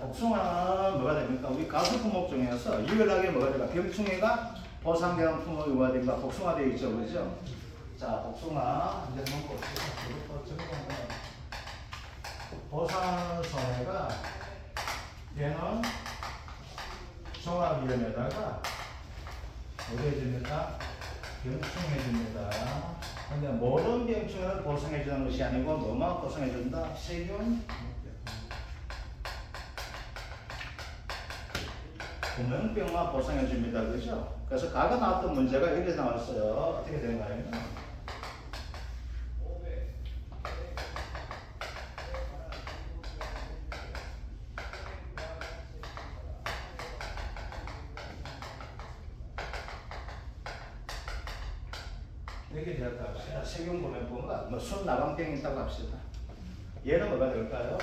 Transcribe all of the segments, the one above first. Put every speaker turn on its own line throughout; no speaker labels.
복숭아는 뭐가 됩니까? 우리 가수 품목 중에서 유일하게 뭐가 될까? 병충해가 보상되는 품목이 뭐가 됩니까? 복숭아 되어 있죠, 그죠? 자, 복숭아 이제 먹고 보상 손해가 얘는 종합위험에다가 어디 해줍니까? 병충해줍니다. 근데 모든 병충해를 보상해주는 것이 아니고 뭐만 보상해준다? 세균, 구명병만 보상해줍니다. 그죠? 그래서 과거 나왔던 문제가 여기서 나왔어요. 어떻게 되는가요? 이렇게 되었다 합시다. 세균구명병과 뭐 순나방병이 있다고 합시다. 얘는 뭐가 될까요?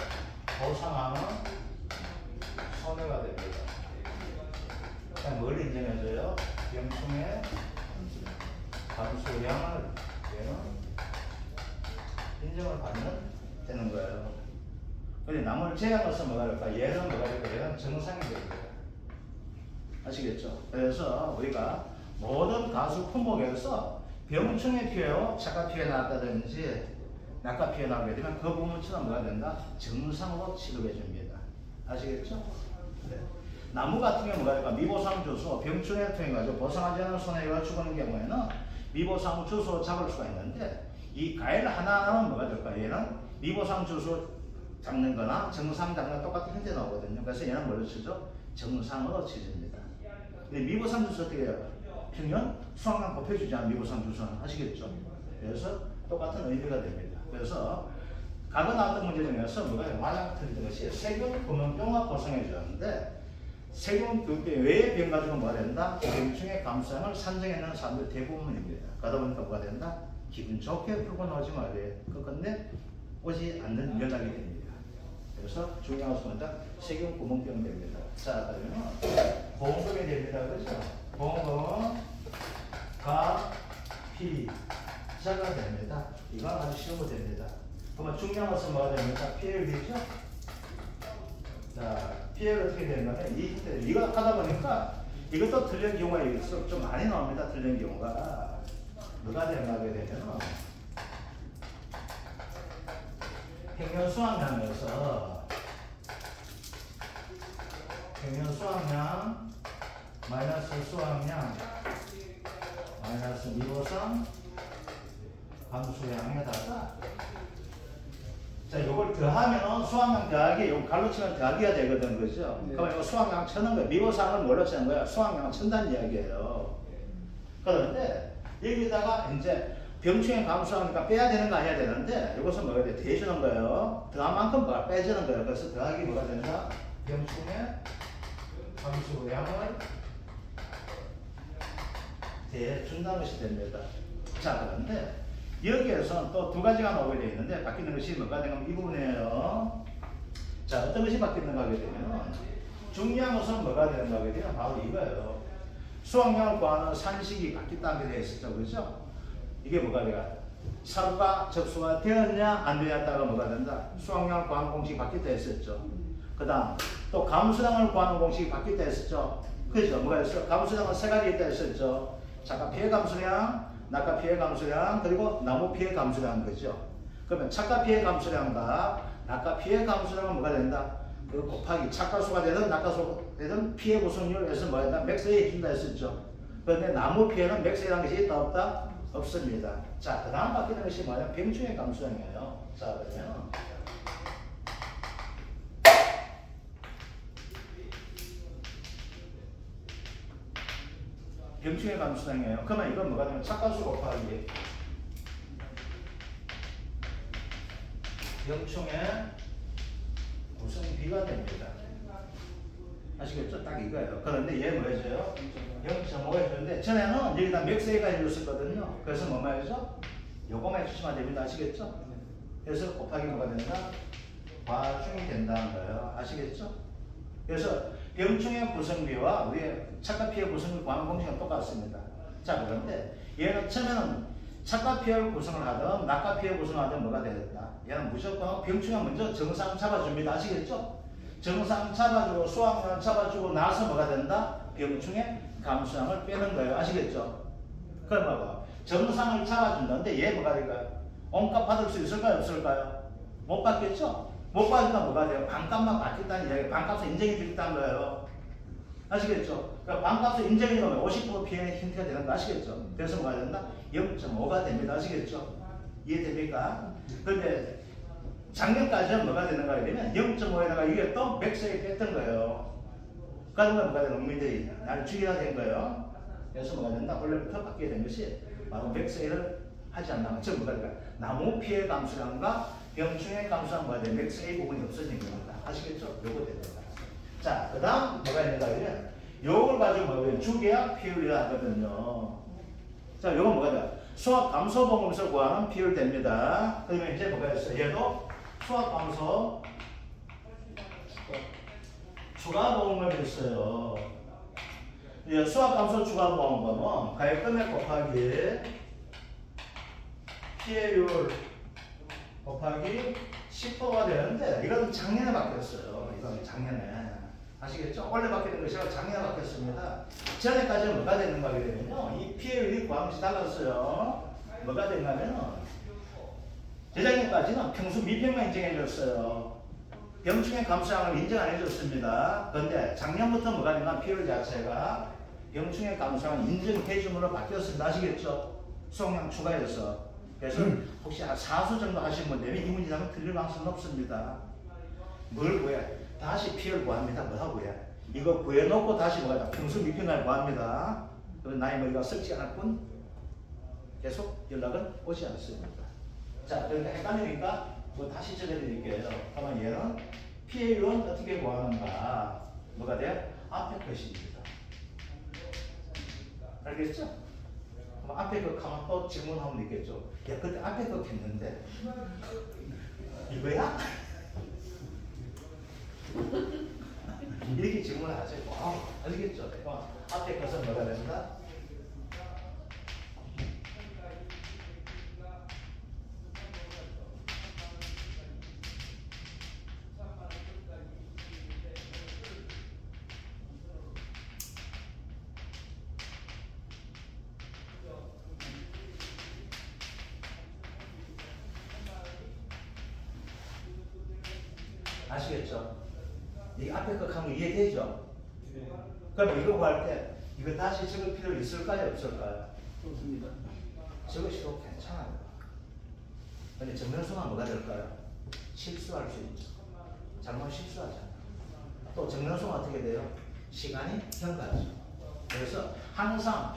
보상하는 손해가 됩니다. 뭘 인정해줘요? 병충해 감소량을 얘는 인정을 받는 되는 거예요. 근데 남을 제약으로서 뭐가 될까? 얘는 뭐가 될까? 얘는 정상이 됩니다. 아시겠죠? 그래서 우리가 모든 가수 품목에서 병충해 피해요, 착각 피해 나왔다든지 낙가 피해 나오게 되면 그 부분처럼 뭐가 된다? 정상으로 취급해 줍니다. 아시겠죠? 네. 나무 같은 경우 뭐가 될까? 미보상 주소, 병충해 통해 가지고 보상하지 않은 손해가 죽는 경우에는 미보상 주소 잡을 수가 있는데 이 과일 하나는 뭐가 될까? 얘는 미보상 주소 잡는 거나 정상 잡는 거 똑같은 형태 나오거든요. 그래서 얘는 뭘로 치죠? 정상으로 치집니다. 근데 미보상 주소 어떻게 해요? 평년 수학량 곱해주지 않은 미보상 주소는 아시겠죠? 그래서 똑같은 의미가 됩니다. 그래서 과거 나왔던 문제 중에서 뭐가 마냥 틀린 것이 세균 구멍병과 보상해 주었는데 세균 외의 병 가지고 뭐가 된다? 병충해 감소량을 산정해내는 사람들 대부분입니다. 그러다 보니까 뭐가 된다? 기분 좋게 풀고 나오지 말아요. 끝끝내 오지 않는 연락이 됩니다. 그래서 중요한 것은 세균 구멍병 됩니다. 자, 그러면 보험금이 됩니다. 그렇죠? 보험금 가, 피, 자가 됩니다. 이거 아주 쉬운 거 됩니다. 그러면 중요한 것은 뭐가 됩니까? 피해율이죠? 자, 피해를 어떻게 되냐면 이거 하다 보니까 이것도 틀린 경우가 있어. 좀 많이 나옵니다. 틀린 경우가. 뭐가 되냐게 되면 평년 수확량에서 평년 수확량 마이너스 수확량 마이너스 미보상 감소량에다가 자, 요걸 더하면 수확량 더하기, 요 갈로 치면 더하기가 되거든, 그죠? 네. 그럼 이거 수확량 쳐는 거야. 미보상을 뭘로 치는 거야? 수확량을 친다는 이야기예요. 그런데 여기다가 이제 병충해 감소하니까 빼야 되는 거 아니야 되는데 이것은 뭐가 돼? 대주는 거예요. 더한 만큼 뭐가 빼주는 거예요. 그래서 더하기 뭐가 된다? 병충해 감소량을 대준다는 것이 됩니다. 자, 그런데 여기에서 또 두 가지가 나오게 되어 있는데 바뀌는 것이 뭐가 되냐면 이 부분이에요. 자, 어떤 것이 바뀌는가 하게 되면 중요한 것은 뭐가 되는가 하게 되면 바로 이거예요. 수확량을 구하는 산식이 바뀌었다는 게 되어 있었죠. 그렇죠? 이게 뭐가 돼요? 사료가 접수가 되었냐 안 되었다가 뭐가 된다? 수확량을 구하는 공식이 바뀌었다 했었죠. 그 다음 또 감수량을 구하는 공식이 바뀌었다 했었죠. 그죠? 뭐가 있어? 감수량은 세 가지 있다 했었죠. 착각 피해 감수량, 낙가 피해 감수량, 그리고 나무 피해 감수량, 그죠? 그러면 착각 피해 감수량과 낙가 피해 감수량은 뭐가 된다? 그 곱하기 착가수가 되든 낙가수가 되든 피해 구성률에서 뭐가 된다? 맥스에 해준다 했었죠. 그런데 나무 피해는 맥스라는 것이 있다 없다? 없습니다. 자, 그 다음 바뀌는 것이 뭐냐? 병충해 감수량이에요. 자, 그러면 병충해 감수량이에요. 그러면 이건 뭐가 되면 착가수 곱하기 병충해 구성비가 됩니다. 아시겠죠? 딱 이거예요. 그런데 얘 뭐 해줘요? 0.5 해주는데 전에는 여기다 맥스가 해줬었거든요. 그래서 뭐 말이죠? 요거만 해주시면 됩니다. 아시겠죠? 그래서 곱하기 뭐가 된다? 과중이 된다는 거예요. 아시겠죠? 그래서 병충해 구성비와 우리의 착각 피해 구성비 구하는 공식은 똑같습니다. 자, 그런데 얘는 처음에는 착각 피해를 구성을 하든 낙가 피해 구성을 하든 뭐가 되겠다? 얘는 무조건 병충해 먼저 정상 잡아줍니다. 아시겠죠? 정상 잡아주고 수학량 잡아주고 나서 뭐가 된다? 병충해 감소량을 빼는 거예요. 아시겠죠? 그럼 뭐고 정상을 잡아준다는데 얘 뭐가 될까요? 원값 받을 수 있을까요? 없을까요? 못 받겠죠? 못 받으니까 뭐가 돼요? 반값만 받겠다는 이야기, 반값을 인정해 주겠다는 거예요. 아시겠죠? 그러니까 반값을 인정해 주면 50% 피해 힌트가 되는 거 아시겠죠? 그래서 뭐가 된다? 0.5가 됩니다. 아시겠죠? 이해됩니까? 그런데 작년까지는 뭐가 되는가 그러면 0.5에다가 이게 또 맥스에 뺐던 거예요. 그러면 뭐가 되는 국민들이 나를 죽여야 된 거예요. 그래서 뭐가 된다? 원래부터 받게 된 것이 바로 맥스를 하지 않나. 즉 뭐가 될까? 나무 피해 감소량과 병충해 감소량 뭐가 돼? 맥스의 부분이 없어진 겁니다. 아시겠죠? 요거 됩니다. 자, 그 다음 뭐가 있는가 그러면 요걸 가지고 뭐가 주계약 피율이라 하거든요. 자, 요건 뭐가 돼? 수학 감소 보험에서 구하는 피율 됩니다. 그러면 이제 뭐가 있어요? 얘도 수학 감소 추가 보험금이 있어요. 수학 감소 추가 보험금은 가액 금액 곱하기 피해율 곱하기 10%가 되는데 이건 작년에 바뀌었어요. 이건 작년에. 아시겠죠? 원래 바뀌는 것이 작년에 바뀌었습니다. 전에까지는 뭐가 되는가 하면요. 이 피해율이 구함시 달랐어요. 뭐가 됐냐면은 재작년까지는 평수 미평만 인정해줬어요. 병충해 감소량을 인정 안 해줬습니다. 그런데 작년부터 뭐가 됐나 피해율 자체가 병충해 감소량을 인정해줌으로 바뀌었습니다. 아시겠죠? 수용량 추가해서. 그래서 혹시 사수 정도 하신 분들이 이 문제는 틀릴 가능성은 없습니다. 뭘 구해? 다시 피해를 구합니다. 뭐 하고요? 이거 구해놓고 다시 뭐가 평수 미평을 구합니다. 나의 머리가 썩지 않을 뿐 계속 연락은 오지 않습니다. 자, 그러니까 헷갈리니까 뭐 다시 적어드릴게요. 그러면 얘는 피해율은 어떻게 구하는가? 뭐가 돼? 앞에 것입니다. 알겠죠? 그럼 앞에 거 가면 또 질문하면 있겠죠. 야, 그때 앞에 거 했는데 이거야? 이렇게 질문을 하세요. 알겠죠? 앞에 것은 뭐가 된다? 아시겠죠? 이 앞에 거 하면 이해되죠? 그럼 이거 구할 때 이거 다시 적을 필요 있을까요? 없을까요?
좋습니다.
적으셔도 괜찮아요. 근데 정면수가 뭐가 될까요? 실수할 수 있죠. 잘못 실수하잖아요. 또 정면수가 어떻게 돼요? 시간이 경과하죠. 그래서 항상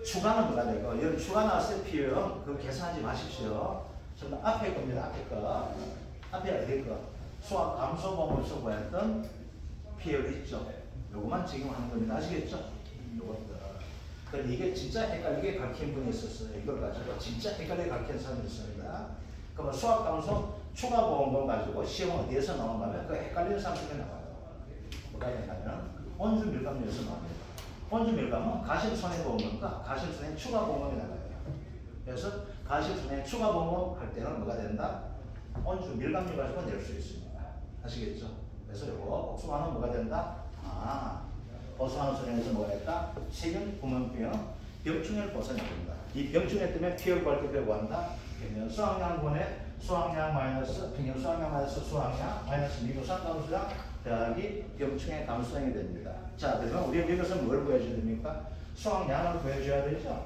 추가는 뭐가 되고 여기 추가 나왔을 때 필요는 그거 계산하지 마십시오. 전부 앞에 겁니다. 앞에 거. 앞에 어디 거? 수학 감소 보험에서 구했던 피해율이 있죠. 요거만 지금 하는 겁니다. 아시겠죠? 요것들. 근데 이게 진짜 헷갈리게 가르친 분이 있었어요. 이걸 가지고 진짜 헷갈리게 가르친 사람이 있습니다. 그러면 수학 감소 추가 보험금 가지고 시험 어디에서 나온가 하면 그 헷갈리는 사람 중에 나와요. 뭐가 되냐면 원주 밀감료에서 나옵니다. 원주 밀감은 가심손해보험금과 가심손해 추가 보험금이 나와요. 그래서 가심손해 추가 보험금 할 때는 뭐가 된다? 원주 밀감료 가지고 낼 수 있습니다. 아시겠죠? 그래서 이거 복숭아는 뭐가 된다? 복숭아는 소리에서 뭐가 있다? 세균 구멍병 병충해를 벗어냅니다. 이 병충해 때문에 피해를 구할 때 구한다. 그러면 수확량분의 수확량 마이너스 평균 수확량 마이너스 수확량 마이너스 미분수확 감소량 더하기 병충해 감소량이 됩니다. 자, 그러면 우리가 여기서 뭘 구해줘야 됩니까? 수확량을 구해줘야 되죠.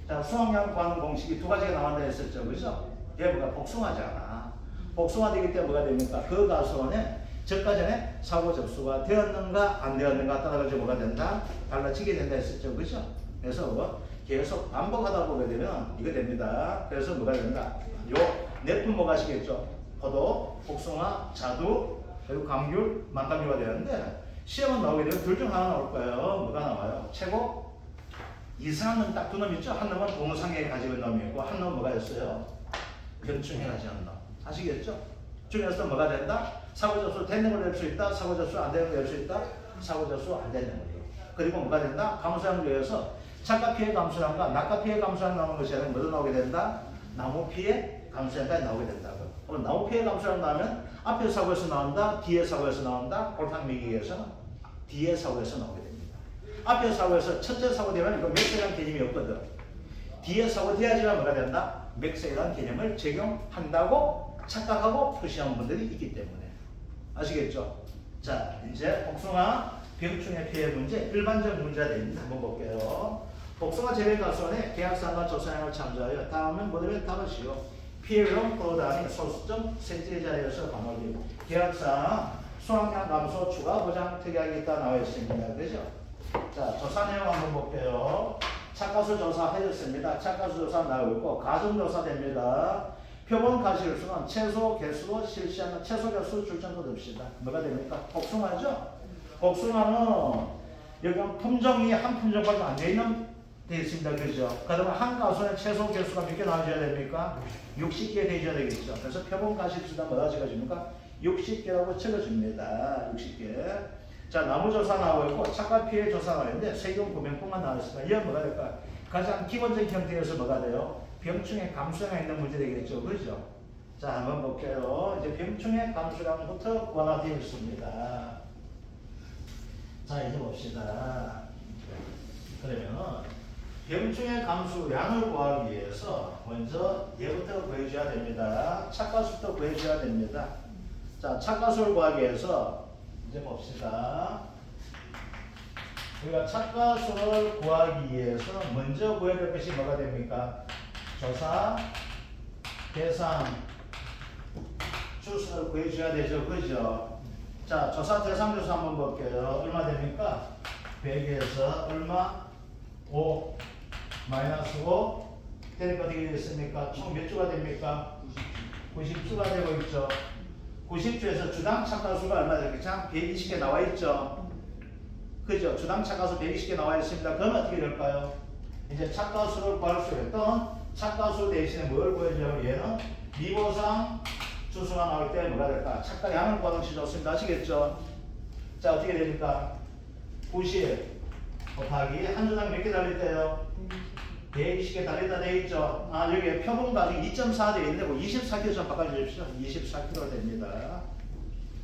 자, 수확량 구하는 공식이 두 가지가 나온다 했었죠. 그죠? 얘 뭐가 복숭아잖아. 복숭아 되기 때문에 뭐가 됩니까? 그 가수원에 저가 전에 사고 접수가 되었는가 안 되었는가 따라가지고 뭐가 된다? 달라지게 된다 했었죠. 그죠? 그래서 뭐 계속 반복하다 보게 되면 이거 됩니다. 그래서 뭐가 된다? 요 내품 뭐가 아시겠죠? 포도, 복숭아, 자두, 그리고 감귤, 망감류가 되는데 시험은 나오게 되면 둘 중 하나 나올 거예요. 뭐가 나와요? 최고 이상한 놈 딱 두 놈 있죠? 한 놈은 동상에 가지고 있는 놈이 있고 한 놈은 뭐가 있어요? 병충해 가지고 놈. 아시겠죠? 중에서 뭐가 된다? 사고접수 되는 걸 낼 수 있다. 사고접수 안 되는 걸 낼 수 있다. 사고접수 안 되는 거예요. 그리고 뭐가 된다? 감소량 중에서 착가 피해 감소량과 낙가 피해 감소량 나오는 것이 아니라 뭐도 나오게 된다? 나무 피해 감소량까지 나오게 된다고. 나무 피해 감소라고 나오면 앞에 사고에서 나온다, 뒤에 사고에서 나온다. 골탕 미기에서는 뒤에 사고에서 나오게 됩니다. 앞에 사고에서 첫째 사고 되면 이거 맥세라는 개념이 없거든. 뒤에 사고 돼야지만 뭐가 된다? 맥세라는 개념을 적용한다고 착각하고 표시하는 분들이 있기 때문에. 아시겠죠? 자, 이제 복숭아 병충해 피해 문제, 일반적 문제가 됩니다. 한번 볼게요. 복숭아 재배가수원의 계약사항과 조사량을 참조하여 다음은 뭐냐면 답을시오. 피해용 프로단위 소수점 셋째 자리에서 반올림. 계약사항 수확량 감소 추가 보장 특약이 있다 나와 있습니다. 그죠? 자, 조사 내용 한번 볼게요. 착가수 조사 해줬습니다. 착가수 조사 나오고 있고 가중조사 됩니다. 표본 가시일수는 최소 개수로 실시하는 최소 개수 출전도 듭시다. 뭐가 됩니까? 복숭아죠? 복숭아는 여기 품종이 한 품종밖에 안 되어 있습니다. 그죠? 그러면 한 가수는 최소 개수가 몇 개 나와줘야 됩니까? 60개 되어야 되겠죠. 그래서 표본 가시일수가 뭐가 적어집니까? 60개라고 적어줍니다. 60개. 자, 나무조사 나오고 있고 착각 피해 조사 나오는데 세금 구명뿐만 나와 있습니다. 이건 뭐가 될까? 가장 기본적인 형태에서 뭐가 돼요? 병충해 감소량이 있는 문제 되겠죠. 그렇죠? 자, 한번 볼게요. 이제 병충해 감소량부터 구하되어 있습니다. 자, 이제 봅시다. 그러면 병충해 감소량을 구하기 위해서 먼저 얘부터 구해줘야 됩니다. 착가수부터 구해줘야 됩니다. 자, 착가수를 구하기 위해서 이제 봅시다. 우리가 착가수를 구하기 위해서 먼저 구해야 될 것이 뭐가 됩니까? 조사, 대상, 주수를 구해줘야 되죠. 그죠? 자, 조사, 대상, 주수 한번 볼게요. 얼마 됩니까? 100에서 얼마? 5, 마이너스 5 되니까 어떻게 되겠습니까? 총 몇 주가 됩니까? 90주가 되고 있죠. 90주에서 주당 착가수가 얼마 되겠죠? 120개 나와 있죠. 그죠? 주당 착가수 120개 나와 있습니다. 그러면 어떻게 될까요? 이제 착가수를 구할 수 있던 착가수 대신에 뭘 구해줘요? 얘는 미보상 주수가 나올 때 뭐가 될까? 착가량을 구하는 시 좋습니다. 아시겠죠? 자, 어떻게 됩니까? 90 곱하기 한 주당 몇 개 달릴 때요? 120개 달린다 되어 있죠? 아, 여기에 표본 가중이 2.4 되어 있는데 24kg 좀 바꿔주십시오. 24kg 됩니다.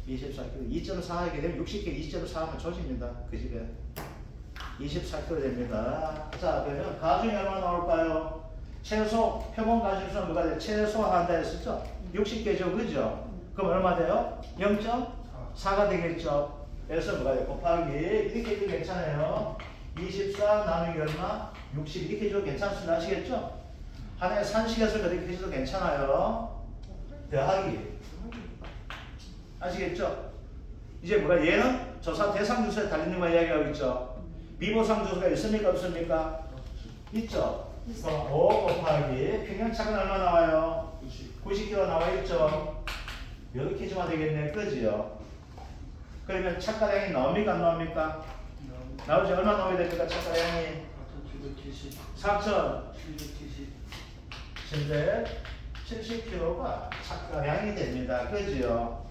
24kg. 2.4 하게 되면 60개 2.4 하면 조집니다. 그 집에. 24kg 됩니다. 자, 그러면 가중이 얼마나 나올까요? 최소, 표본 가중수는 뭐가 돼요? 최소한다 했었죠? 60개죠. 그죠? 그럼 얼마 돼요? 0.4가 되겠죠? 그래서 뭐가 돼요? 곱하기 이렇게 해도 괜찮아요. 24 나누기 얼마? 60 이렇게 해도 괜찮습니다. 아시겠죠? 하나의 산식에서 그렇게 해도 괜찮아요. 더하기. 아시겠죠? 이제 뭐가 얘는 조사 대상 주소에 달리는 거 이야기하고 있죠. 미보상 주소가 있습니까? 없습니까? 있죠. 그럼 5 곱하기 평균차가 얼마 나와요? 90kg 나와 있죠. 이렇게 해주면 되겠네. 그지요? 그러면 착가량이 나옵니까? 안 나옵니까? 나오지. 얼마 나오게 됩니까? 착가량이 4,770kg가 착가량이 됩니다. 그지요?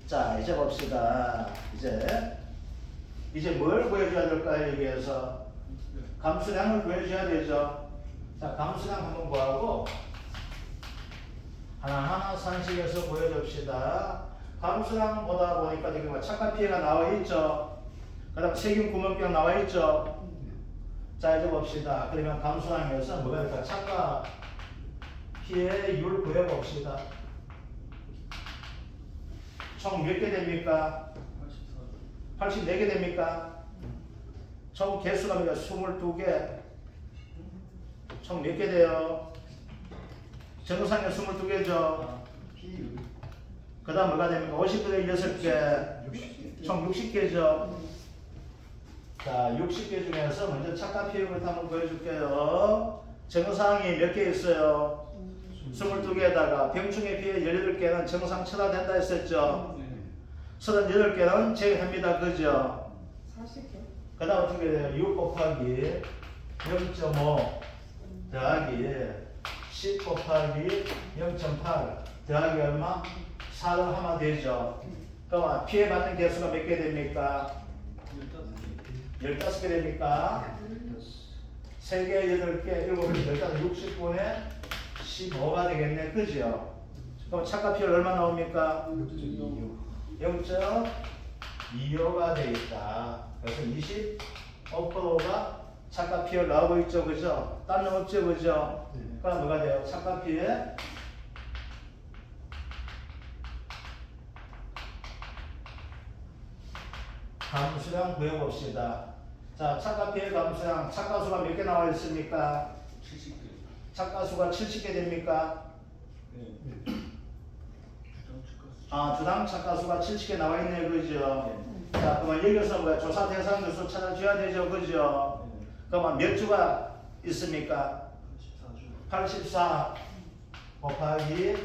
자, 이제 봅시다. 이제 뭘 구해줘야 될까요? 여기에서 감수량을 구해줘야 되죠. 자, 감수량 한번 구하고 하나하나 산식에서 구해줍시다. 감수량 보다 보니까 지금 착각 피해가 나와 있죠. 그 다음 세균 구멍병 나와 있죠. 자, 이제 봅시다. 그러면 감수량에서 뭐가 될까? 착각 피해율 구해봅시다. 총 몇 개 됩니까? 84개 됩니까? 총 개수가 22개. 총 몇 개 돼요? 정상에 22개죠. 그 다음 뭐가 됩니까? 50개 6개. 총 60개죠. 자, 60개 중에서 먼저 착각 피해율부터 한번 보여줄게요. 정상이 몇 개 있어요? 22개에다가 병충해 피해 18개는 정상 처단된다 했었죠. 38개는 제외합니다. 그죠?
40개.
그 다음 어떻게 돼요? 6 곱하기 0.5 더하기 10 곱하기 0.8 더하기 얼마? 4를 하면 되죠. 그럼 피해받는 개수가 몇 개 됩니까? 15개 됩니까? 3개, 8개, 7개, 15, 60분의 15가 되겠네. 그죠? 그럼 착각피열 얼마 나옵니까? 0.25가 되겠다. 그래서 25%가 착각피열 나오고 있죠. 그죠? 딴 놈 없죠. 그죠? 그럼 뭐가 돼요? 착각피열 감수량 구해봅시다. 자, 착각피해 감수량, 착가수가 몇 개 나와 있습니까?
70개.
착가수가 70개 됩니까?
네.
아, 주당 착가수가 70개 나와 있네요. 그죠? 자, 그러면 여기서 뭐야? 조사 대상 주수 찾아줘야 되죠. 그죠? 그러면 몇 주가 있습니까? 84 곱하기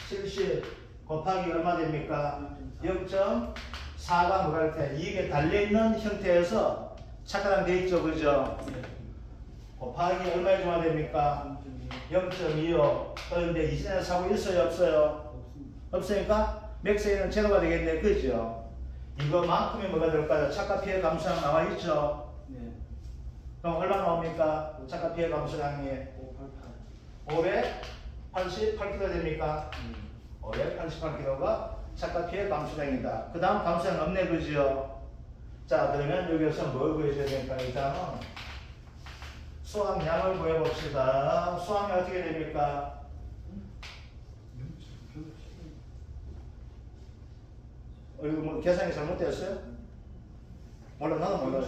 70 곱하기 얼마 됩니까? 0.4가 뭐라 할 때 이게 달려있는 형태에서 착가량 되어 있죠. 그죠? 곱하기 얼마에 줘야 됩니까? 0.25. 그런데 이전에 사고 있어요? 없어요? 없으니까 맥스에는 제로가 되겠네. 그죠? 이거만큼이 뭐가 될까요? 착가피해 감수량 나와 있죠? 그럼 얼마 나옵니까? 착가피해 감수량이 588kg 됩니까? 588kg가 착각피해 감수량이다. 그 다음 감수량 없네. 그죠? 자, 그러면 여기서 뭘 구해줘야 될까? 일단은 수확량을 구해봅시다. 수확량 어떻게 됩니까? 이거 뭐 계산이 잘못되었어요? 몰라, 나도 몰라.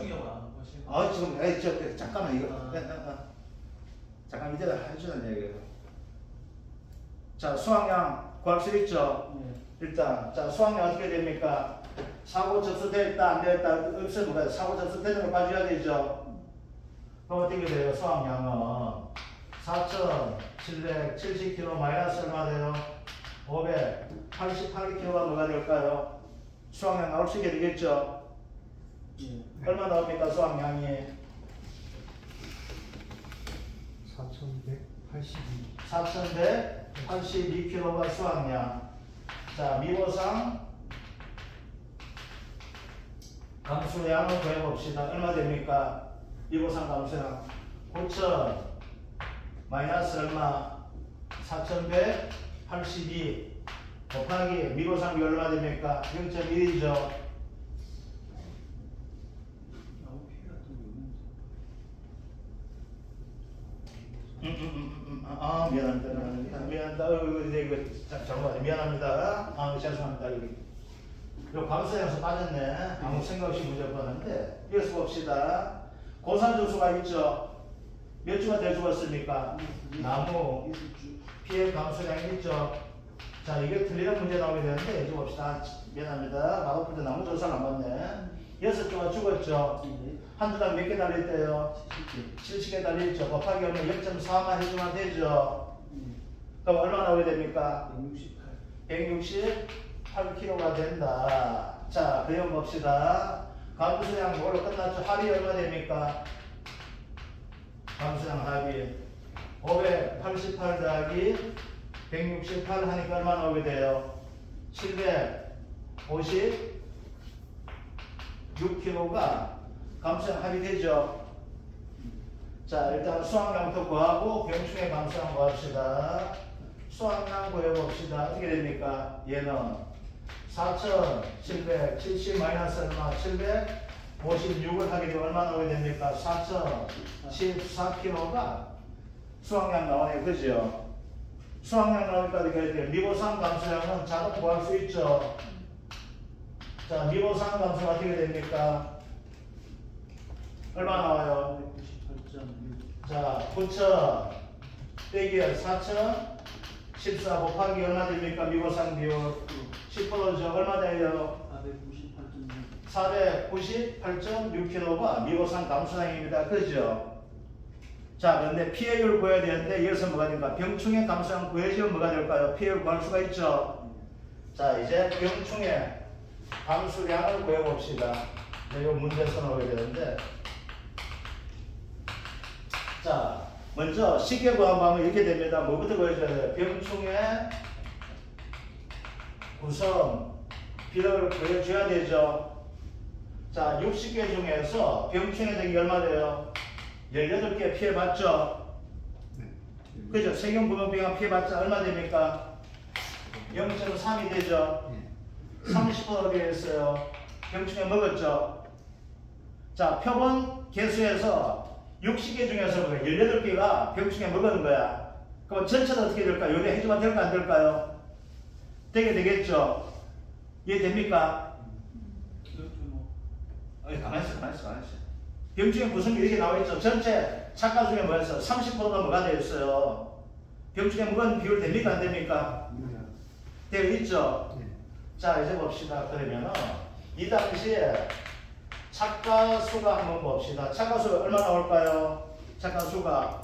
아, 지금, 잠깐만, 이거. 잠깐 이대로 해주는 얘기예요. 자, 수확량 구할 수 있죠? 일단, 자, 수확량 어떻게 됩니까? 사고 접수됐다, 안 됐다, 없으면 뭐가 사고 접수되는 걸 봐줘야 되죠? 그럼 어떻게 돼요? 수확량은 4,770kg 마이너스 얼마 돼요? 588kg가 뭐가 될까요? 수확량 나올 수 있게 되겠죠? 얼마 나옵니까? 수확량이? 4,182kg가 수확량. 자, 미보상 감수량을 구해봅시다. 얼마 됩니까? 미보상 감수량 9,000 마이너스 얼마? 4,182 곱하기 미보상이 얼마 됩니까? 0.1이죠. 아, 미안합니다. 이거 잘못 미안합니다. 아, 죄송합니다. 이거 감수량에서 빠졌네. 아무 생각 없이 문제 푸는데 이어서 봅시다. 고산주수가 있죠. 몇 주가 더 죽었습니까? 나무 피해 감수량이 있죠. 자, 이게 틀리는 문제 나오게 되는데 이제 봅시다. 미안합니다. 마법부터 나무 조사를 안 봤네. 6주가 죽었죠. 한 주당 몇 개 달려있대요? 70개 달려있죠. 곱하기 얼마 0.4만 해주면 되죠. 그럼 얼마 나오게 됩니까? 168kg가 된다. 자, 그럼 봅시다. 감수량 뭘로 끝났죠? 합이 얼마 됩니까? 감수량 합이 588 더하기 168 하니까 얼마 나오게 돼요? 756kg가 감수량 합이 되죠. 자, 일단 수확량부터 구하고 병충해 감수량 구합시다. 수확량 구해봅시다. 어떻게 됩니까? 얘는 4,770 마이너스 얼마? 756을 하게 되면 얼마 나오게 됩니까? 4,014kg가 수확량 나오네요. 그죠? 수확량 나오니까 어떻게 돼요? 미보상 감수량은 자동 구할 수 있죠. 자, 미보상 감수가 어떻게 됩니까? 얼마 나와요? 98.6. 자, 9,000 빼기 4,014 곱하기 얼마 됩니까? 미보상 비율 10%죠. 얼마 돼요? 498.6kg가 미보상 감수량입니다. 그죠? 자, 그런데 피해율 구해야 되는데 여기서 뭐가 됩니까? 병충해 감수량 구해주면 뭐가 될까요? 피해율 구할 수가 있죠. 자, 이제 병충해 감수량을 구해봅시다. 이 문제에서 나오게 되는데, 자, 먼저 쉽게 구하면 이렇게 됩니다. 뭐부터 구해줘야 돼요? 병충해 구성 비를 구해줘야 되죠. 자, 60개 중에서 병충해 등이 얼마 돼요? 18개 피해봤죠? 그죠? 세균구멍병 피해봤자 얼마 됩니까? 0.3이 되죠? 30% 되겠어요. 병충해 먹었죠? 자, 표본 개수에서 60개 중에서 18개가 병충해 먹은 거야. 그럼 전체는 어떻게 될까요? 요리 해주면 될까 안 될까요? 되게 되겠죠? 이해됩니까? 가만있어. 병충해 구성이 이렇게 나와있죠? 전체 착가 중에 뭐였어? 30%가 뭐가 되었어요? 병충해 먹은 비율 됩니까 안 됩니까? 되어 있죠? 자, 이제 봅시다. 그러면은 이 당시에 착가 수가 한번 봅시다. 착가 수가 얼마 나올까요? 착가 수가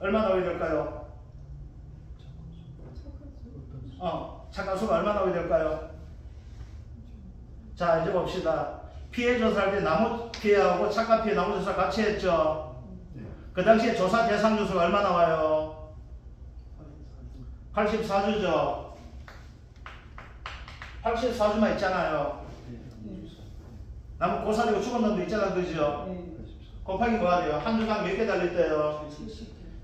얼마 나오게 될까요? 착가 수가 얼마 나오게 될까요? 자, 이제 봅시다. 피해 조사할 때 나무 피해하고 착가 피해 나무 조사 같이 했죠? 그 당시에 조사 대상 주수가 얼마 나와요? 84주죠? 84주만 있잖아요. 나무 고사리고 죽은 놈도 있잖아, 그죠? 곱하기 뭐가 돼요? 한 주당 몇 개 달렸대요?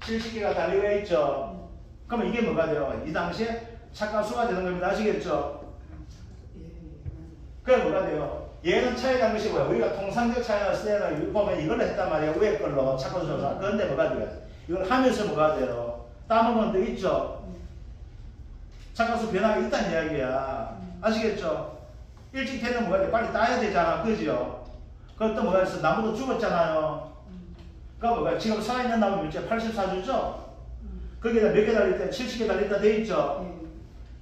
70개가 달리고 있죠? 그러면 이게 뭐가 돼요? 이 당시에 착가수가 되는 겁니다. 아시겠죠? 그게 뭐가 돼요? 얘는 차이가 것이 뭐야? 우리가 통상적 차이가 났을 때는 보면 이걸 했단 말이야. 위에 걸로 착가수조사. 그런데 뭐가 돼요? 이걸 하면서 뭐가 돼요? 따먹은 데 있죠? 착가수 변화가 있다는 이야기야. 아시겠죠? 일찍 되면 뭐가 돼? 빨리 따야 되잖아. 그죠? 그것도 뭐가 있어? 나무도 죽었잖아요. 그러니까 뭐가 지금 살아있는 나무 몇째? 84주죠? 거기에다 몇 개 달릴 때? 70개 달릴 때 돼 있죠?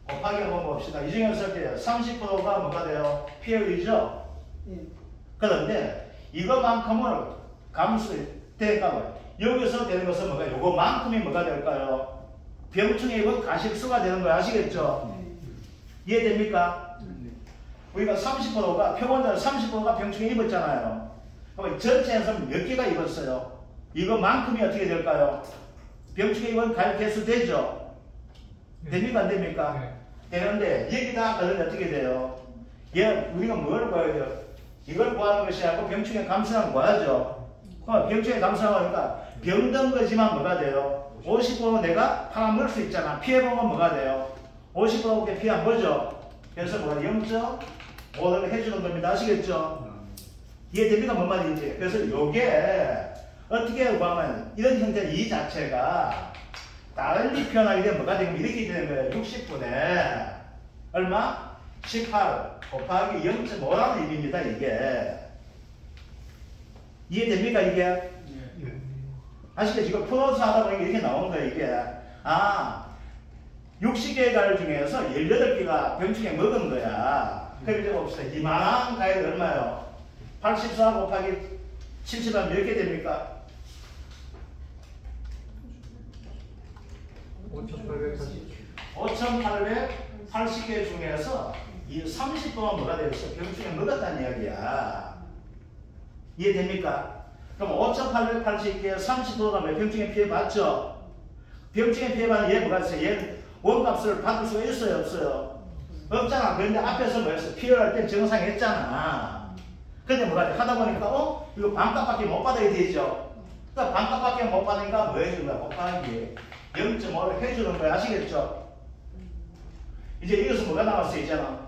곱하기 한번 봅시다. 이 중에서 30%가 뭐가 돼요? 피해율이죠? 그런데 이것만큼을 감수될까? 여기서 되는 것은 뭐가? 요거만큼이 뭐가 될까요? 병충해 입은 가식수가 되는 거야. 아시겠죠? 이해됩니까? 우리가 30%가 표본자로 30%가 병충해 입었잖아요. 그럼 전체에서 몇 개가 입었어요? 이것만큼이 어떻게 될까요? 병충해 입은 갈 개수 되죠? 됩니까 안 됩니까? 되는데 여기다 그러면 어떻게 돼요? 우리가 뭘 구해야 돼요? 이걸 구하는 것이 아니고 병충해 감소량 구하죠. 병충해 감소하니까 병든 거지만 뭐가 돼요? 50% 내가 팔아먹을 수 있잖아. 피해보면 뭐가 돼요? 50%게 피해 안 보죠? 그래서 뭐가 0.5를 해주는 겁니다. 아시겠죠? 이해됩니까? 뭔 말인지. 그래서 요게 어떻게 구하면 이런 형태 이 자체가 다른 표현하게 되면 뭐가 되면 이렇게 되는 거예요. 60분의 얼마? 18 곱하기 0.5라는 의미입니다. 이게 이해됩니까? 이게? 아시겠죠? 이거 풀어서 하다 보니까 이렇게 나온 거예요. 이게 60개의 가일 중에서 18개가 병충해 먹은 거야. 그럼 이제 봅시다. 이만한 가일 얼마예요? 84 곱하기 70하면 몇 개 됩니까? 5,880개 중에서 이 30%가 뭐가 되겠어? 병충해 먹었다는 이야기야. 이해됩니까? 그럼 5,880개에 30%가 몇 병충해 피해 봤죠? 병충해 피해 받는 얘 뭐가 있어요? 얘는 원값을 받을 수가 있어요? 없어요? 없잖아. 그런데 앞에서 뭐였어? 피해할 때 정상했잖아. 근데 뭐가 돼? 하다 보니까 이거 반값밖에 못 받아야 되죠? 그러니까 반값밖에 못 받으니까 뭐 해주는 거야? 곱하기 0.5를 해주는 거야. 아시겠죠? 이제 여기서 뭐가 나왔어? 있잖아.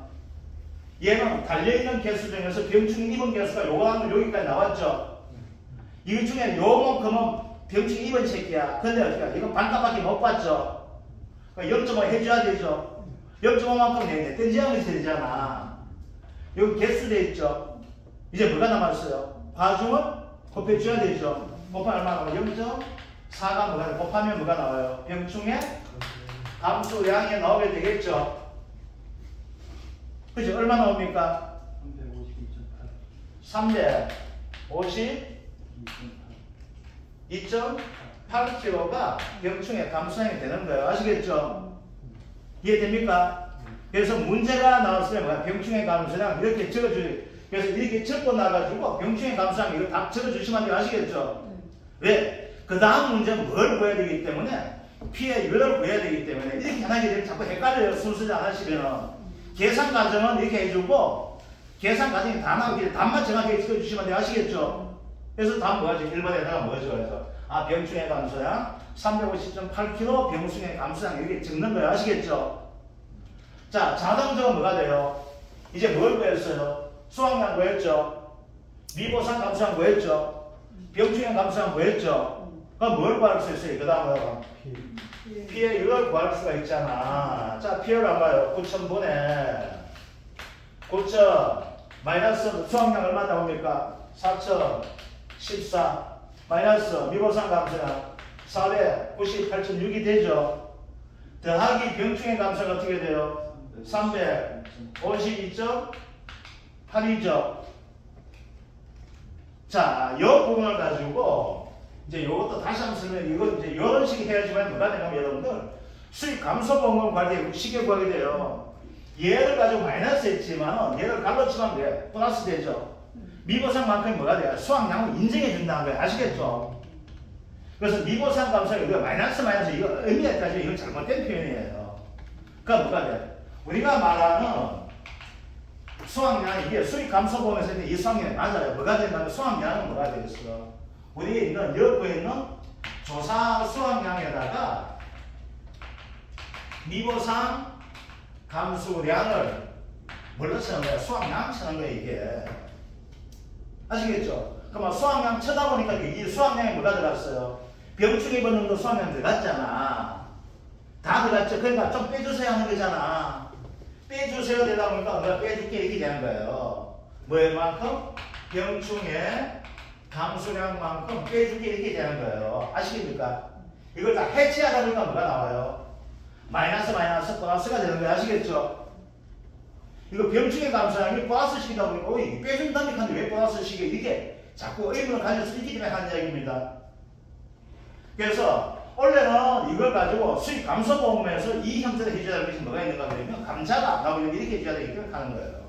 얘는 달려있는 개수 중에서 병충해 입은 개수가 요거하면 여기까지 나왔죠? 이 중에 요만큼은 병충해 입은 새끼야. 근데 어떻게 이건 반값밖에 못 받죠? 그러니까 0.5 해줘야 되죠? 0.5만큼 내야 땡지하면서 되잖아. 여기 개수 돼 있죠? 이제 뭐가 남았어요? 과중을 곱해줘야 되죠? 곱하면 얼마 나와요? 0.4가 뭐가 나와요? 곱하면 뭐가 나와요? 병충해 감소량이 나오게 되겠죠? 그죠? 얼마 나옵니까? 352.8kg가 병충해 감소량이 되는 거예요. 아시겠죠? 이해됩니까? 그래서 문제가 나왔을 때 뭐야? 병충해 감소량 이렇게 적어줘요. 그래서 이렇게 적고 나가지고 병충해 감소량 이거 다 적어주시면 돼요. 아시겠죠? 왜? 그 다음 문제는 뭘 구해야 되기 때문에 피해율을 구해야 되기 때문에 이렇게 하나게 되면 자꾸 헷갈려요. 순수지 않으시면 계산 과정은 이렇게 해주고 계산 과정이 다 나오기 단만 정확하게 찍어주시면 돼요. 아시겠죠? 그래서 다음 뭐하지? 1번에다가 뭐죠? 그래서 아, 병충해 감소량 350.8kg 병충해 감소량 이렇게 적는 거예요. 아시겠죠? 자, 자동적으로 뭐가 돼요? 이제 뭘 구했어요? 수확량 구했죠? 미보상 감소량 구했죠? 병충해 감소량 구했죠? 그럼 뭘 구할 수 있어요? 그 다음은 피해 이걸 구할 수가 있잖아. 자, 피해를 안 봐요. 9,000분의 9,000 마이너스 수확량 얼마 나옵니까? 4,014 마이너스 미보상 감소량 498.6이 되죠. 더하기 병충해 감소가 어떻게 돼요? 352.8이죠. 자, 이 부분을 가지고 이제 이것도 다시 한번 설명해. 이거 이제 이런 식으로 해야지만 뭐가 되냐면 여러분들 수익 감소 보험 관리 쉽게 구하게 돼요. 얘를 가지고 마이너스 했지만 얘를 갈라치면 돼. 플러스 되죠. 미보상만큼 뭐가 돼요? 수확량을 인정해 준다는 거예요. 아시겠죠? 그래서 미보상 감소가 이거 마이너스 이거 의미가 따지면 이건 잘못된 표현이에요. 그러니까 뭐가 돼? 우리가 말하는 수확량 이게 수익 감소 보험에서 이 수확량이 맞아요. 뭐가 된다면 수확량은 뭐가 되겠어? 우리가 있는 여기에 있는 조사 수확량에다가 미보상 감소량을 뭘로 치는 거야? 수확량 치는 거야 이게. 아시겠죠? 그러면 수확량 쳐다 보니까 이 수확량에 뭐가 들어갔어요? 병충해 번능도 수확량 들어갔잖아. 다 들어갔죠? 그러니까 좀 빼주세요 하는 거잖아. 빼주세요 되다 보니까 내가 빼줄게 이렇게 되는 거예요. 뭐만큼? 병충해 감소량만큼 빼줄게 이렇게 되는 거예요. 아시겠습니까? 이걸 다 해치하다 보니까 뭐가 나와요? 마이너스 플러스가 되는 거예요. 아시겠죠? 이거 병충해 감소량이 플러스식이다 보니까 빼준다니까 왜 플러스식이 이게 자꾸 의문을 가질 수 있기 때문에 하는 이야기입니다. 그래서 원래는 이걸 가지고 수익 감소 보험에서 이 형태로 해줘야 될 것이 뭐가 있는가 그러면 감자가 나오면 이렇게 해줘야 되기 때문에 하는 거예요.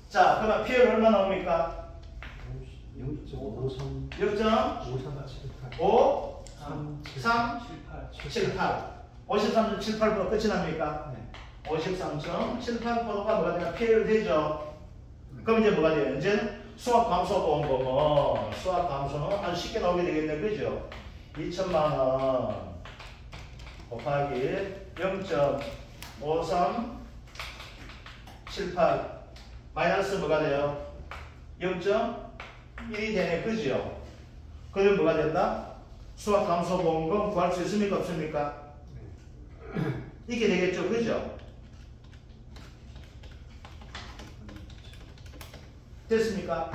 자, 그러면 피해를 얼마 나옵니까?
0.53
5, 3, 78 53.78% 끝이 납니까?
네.
53.78%가 뭐가 되냐? 피해를 되죠. 그럼 이제 뭐가 돼요? 이제 수확 감소 보험 보면 수확 감소는 아주 쉽게 나오게 되겠네. 그죠? 2천만원 곱하기 0.5378 마이너스 뭐가 돼요? 0.1이 되네. 그죠? 그러면 뭐가 된다? 수확 감소 보험금 구할 수 있습니까? 없습니까? 이렇게 되겠죠. 그죠? 됐습니까?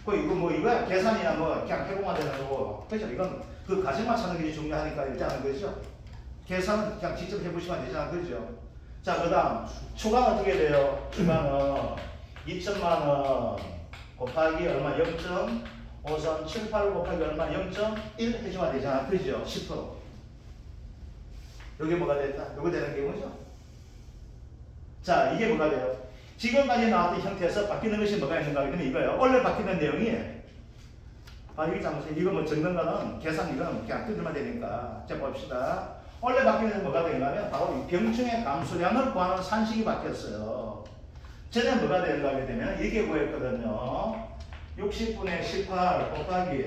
이거 뭐 이거야 계산이야 뭐 그냥 해보면 되는 거고. 그죠? 이건 그 가정만 찾는 게 중요하니까 일단은 그죠? 계산은 그냥 직접 해보시면 되잖아. 그죠? 자, 그 다음 추가는 어떻게 돼요? 추가는 2천만원 곱하기 얼마? 0.5378 곱하기 얼마? 0.1 해주면 되잖아. 그죠? 10%. 여기 뭐가 됐다? 요거 되는 경우죠? 자, 이게 뭐가 돼요? 지금까지 나왔던 형태에서 바뀌는 것이 뭐가 있는가? 그러면 이거예요. 원래 바뀌는 내용이 이게 잘못해. 이거 뭐 적는 거는 계산 이거는 그냥 뜯으면 되니까. 자, 봅시다. 원래 바뀌는 뭐가 되냐면 바로 이 병충해 감소량을 구하는 산식이 바뀌었어요. 전에 뭐가 되는가 하게 되면 이렇게 구했거든요. 60분의 18 곱하기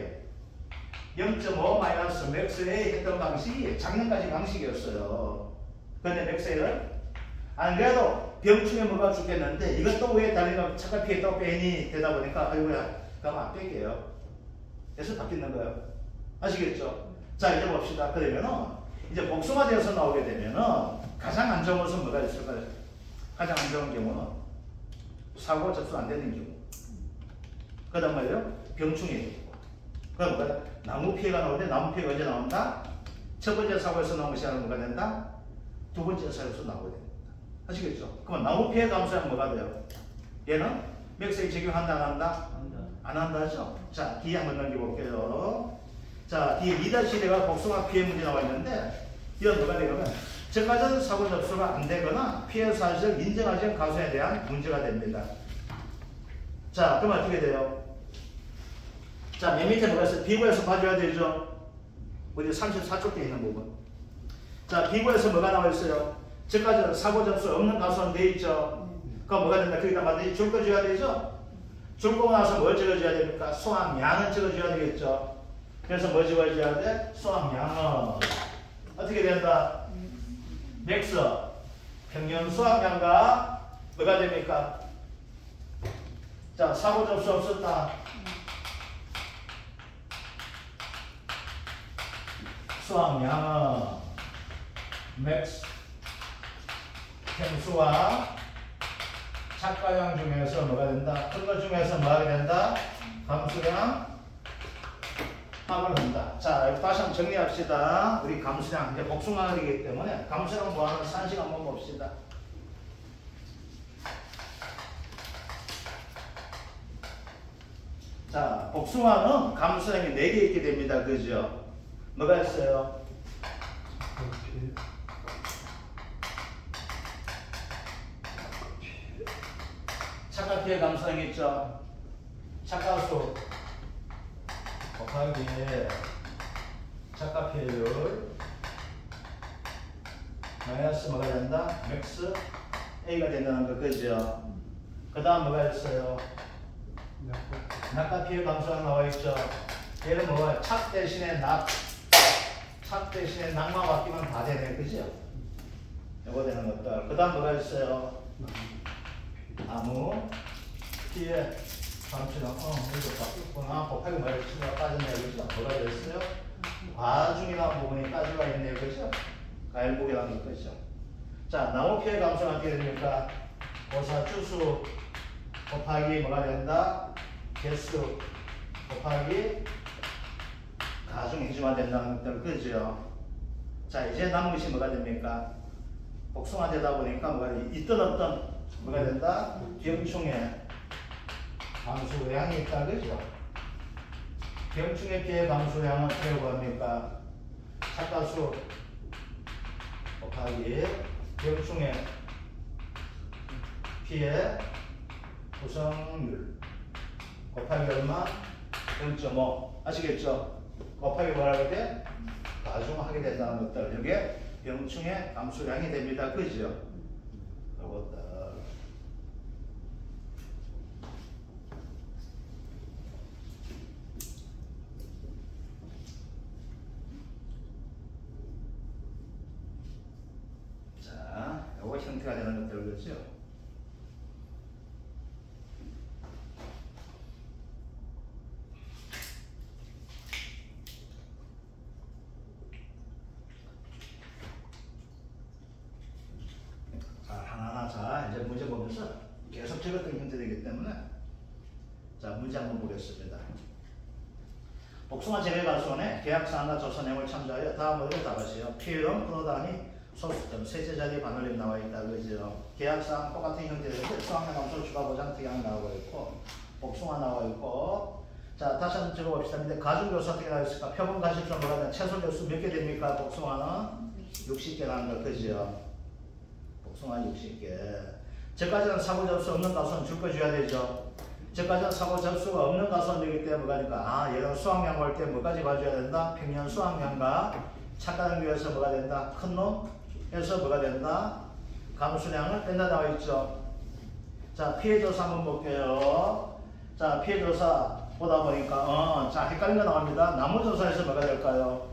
0.5 마이너스 맥스 A 했던 방식이 작년까지 방식이었어요. 그런데 맥스 A를 안 그래도 병충해 뭐가 죽겠는데 이것도 왜 달리면 차가 피해 또 빼니 되다 보니까 아이고야 그럼 안 뺄게요. 그래서 바뀌는 거예요. 아시겠죠? 자, 이제 봅시다. 그러면은 이제 복수화되어서 나오게 되면은 가장 안 좋은 것은 뭐가 있을까요? 가장 안 좋은 경우는 사고 접수 안 되는 경우. 그 다음 말이에요. 병충해. 그럼 뭐야? 나무 피해가 나오는데 나무 피해가 언제 나온다? 첫 번째 사고에서 나온 것이 아니라 뭐가 된다? 두 번째 사고에서 나오게 됩니다. 아시겠죠? 그러면 나무 피해 감소량 뭐가 돼요? 얘는 맥스에 적용한다 안 한다? 안 한다 하죠? 자, 뒤에 한번 넘겨볼게요. 자, 뒤에 2-1가 복숭아 피해 문제 나와 있는데 이건 뭐가 되냐면 적가전 사고 접수가 안 되거나 피해 사실을 인정하지 않은 가수에 대한 문제가 됩니다. 자, 그럼 어떻게 돼요? 자, 맨 밑에 뭐가 있어요? 비구에서 봐줘야 되죠? 어디 34쪽에 있는 부분. 자, 비구에서 뭐가 나와 있어요? 적가전 사고 접수 없는 가수는 돼 있죠? 그럼 뭐가 된다? 거기다 반드시 줄 거 줘야 되죠? 줄 거고 나서 뭘 적어줘야 됩니까? 수확량은 적어줘야 되겠죠. 그래서 뭐 적어줘야 돼? 수확량은 어떻게 된다? 맥스 평균 수확량과 뭐가 됩니까? 자, 사고 접수 없었다. 수확량은 맥스 평수와 착가량 중에서 뭐가 된다? 큰 것 중에서 뭐가 된다? 감수량 합을 한다. 자, 다시 한번 정리합시다. 우리 감수량 이제 복숭아이기 때문에 감수량 구하는 산식 한번 봅시다. 자, 복숭아는 감수량이 4개 있게 됩니다. 그죠? 뭐가 있어요? 착가피해 감수량이 있죠? 착가수 곱하기 착가피해율 마이너스 뭐가 된다? 맥스 A가 된다는 거 그죠? 그 다음 뭐가 있어요? 낙가피해 감수량 나와있죠? 얘는 뭐가 착 대신에 착 대신에 낙만 바뀌면 다 되네 그죠? 이거 되는 것들. 그 다음 뭐가 있어요? 아무 피해 감수량 이거 바뀌었구나. 곱하기 마이너스가 빠졌네요 그죠? 뭐가 됐어요? 과중이라는 부분이 빠져가 있네요 그죠? 가일복이라는 거 그죠? 자, 나무 피해 감수량 어떻게 됩니까? 고사 주수 곱하기 뭐가 된다? 개수 곱하기 가중해주면 된다는 것들 그죠? 자, 이제 남은 것이 뭐가 됩니까? 복숭아 되다 보니까 뭐가 있던 없던 뭐가 된다? 병충해 감수량이 있다 그죠? 병충해 피해 감수량은 어떻게 구합니까? 착가수 곱하기 병충해 피해 구성률 곱하기 얼마? 0.5 아시겠죠? 곱하기 뭐라고 돼? 가중하게 된다는 것들 이게 병충해 감수량이 됩니다 그죠? 이것들 자, 요거 형태가 되는 것들 그렇죠? 자, 이제 문제 보면서 계속 적었던 형태되기 때문에 자, 문제 한번 보겠습니다. 복숭아 재배가수원의 계약사항과 조사 내용을 참조하여 다음으로 답하시오. 피해론 프로단위 소수점 셋째 자리 반올림 나와 있다 그죠? 계약사항 똑같은 형태인데 수확량 감소 추가 보장 특약 나오고 있고 복숭아 나와 있고 자, 다시 한번 적어봅시다. 근데 가중교수 어떻게 나와 있을까? 표본 가십수 뭐가 되나? 최소 교수 몇 개 됩니까? 복숭아는 60개라는 거 그죠? 복숭아 60개. 저까지는 사고 접수 없는 가수는 줄 거 줘야 되죠. 저까지는 사고 접수가 없는 가수원이기 때문에 뭐가 되니까 얘는 수확량 볼 때 뭐까지 봐줘야 된다? 평년 수확량과 착가량 비해서 뭐가 된다? 큰 놈에서 뭐가 된다? 감수량을 뺀다 나와 있죠. 자, 피해 조사 한번 볼게요. 자, 피해 조사 보다 보니까 자, 헷갈린 거 나옵니다. 나무 조사에서 뭐가 될까요?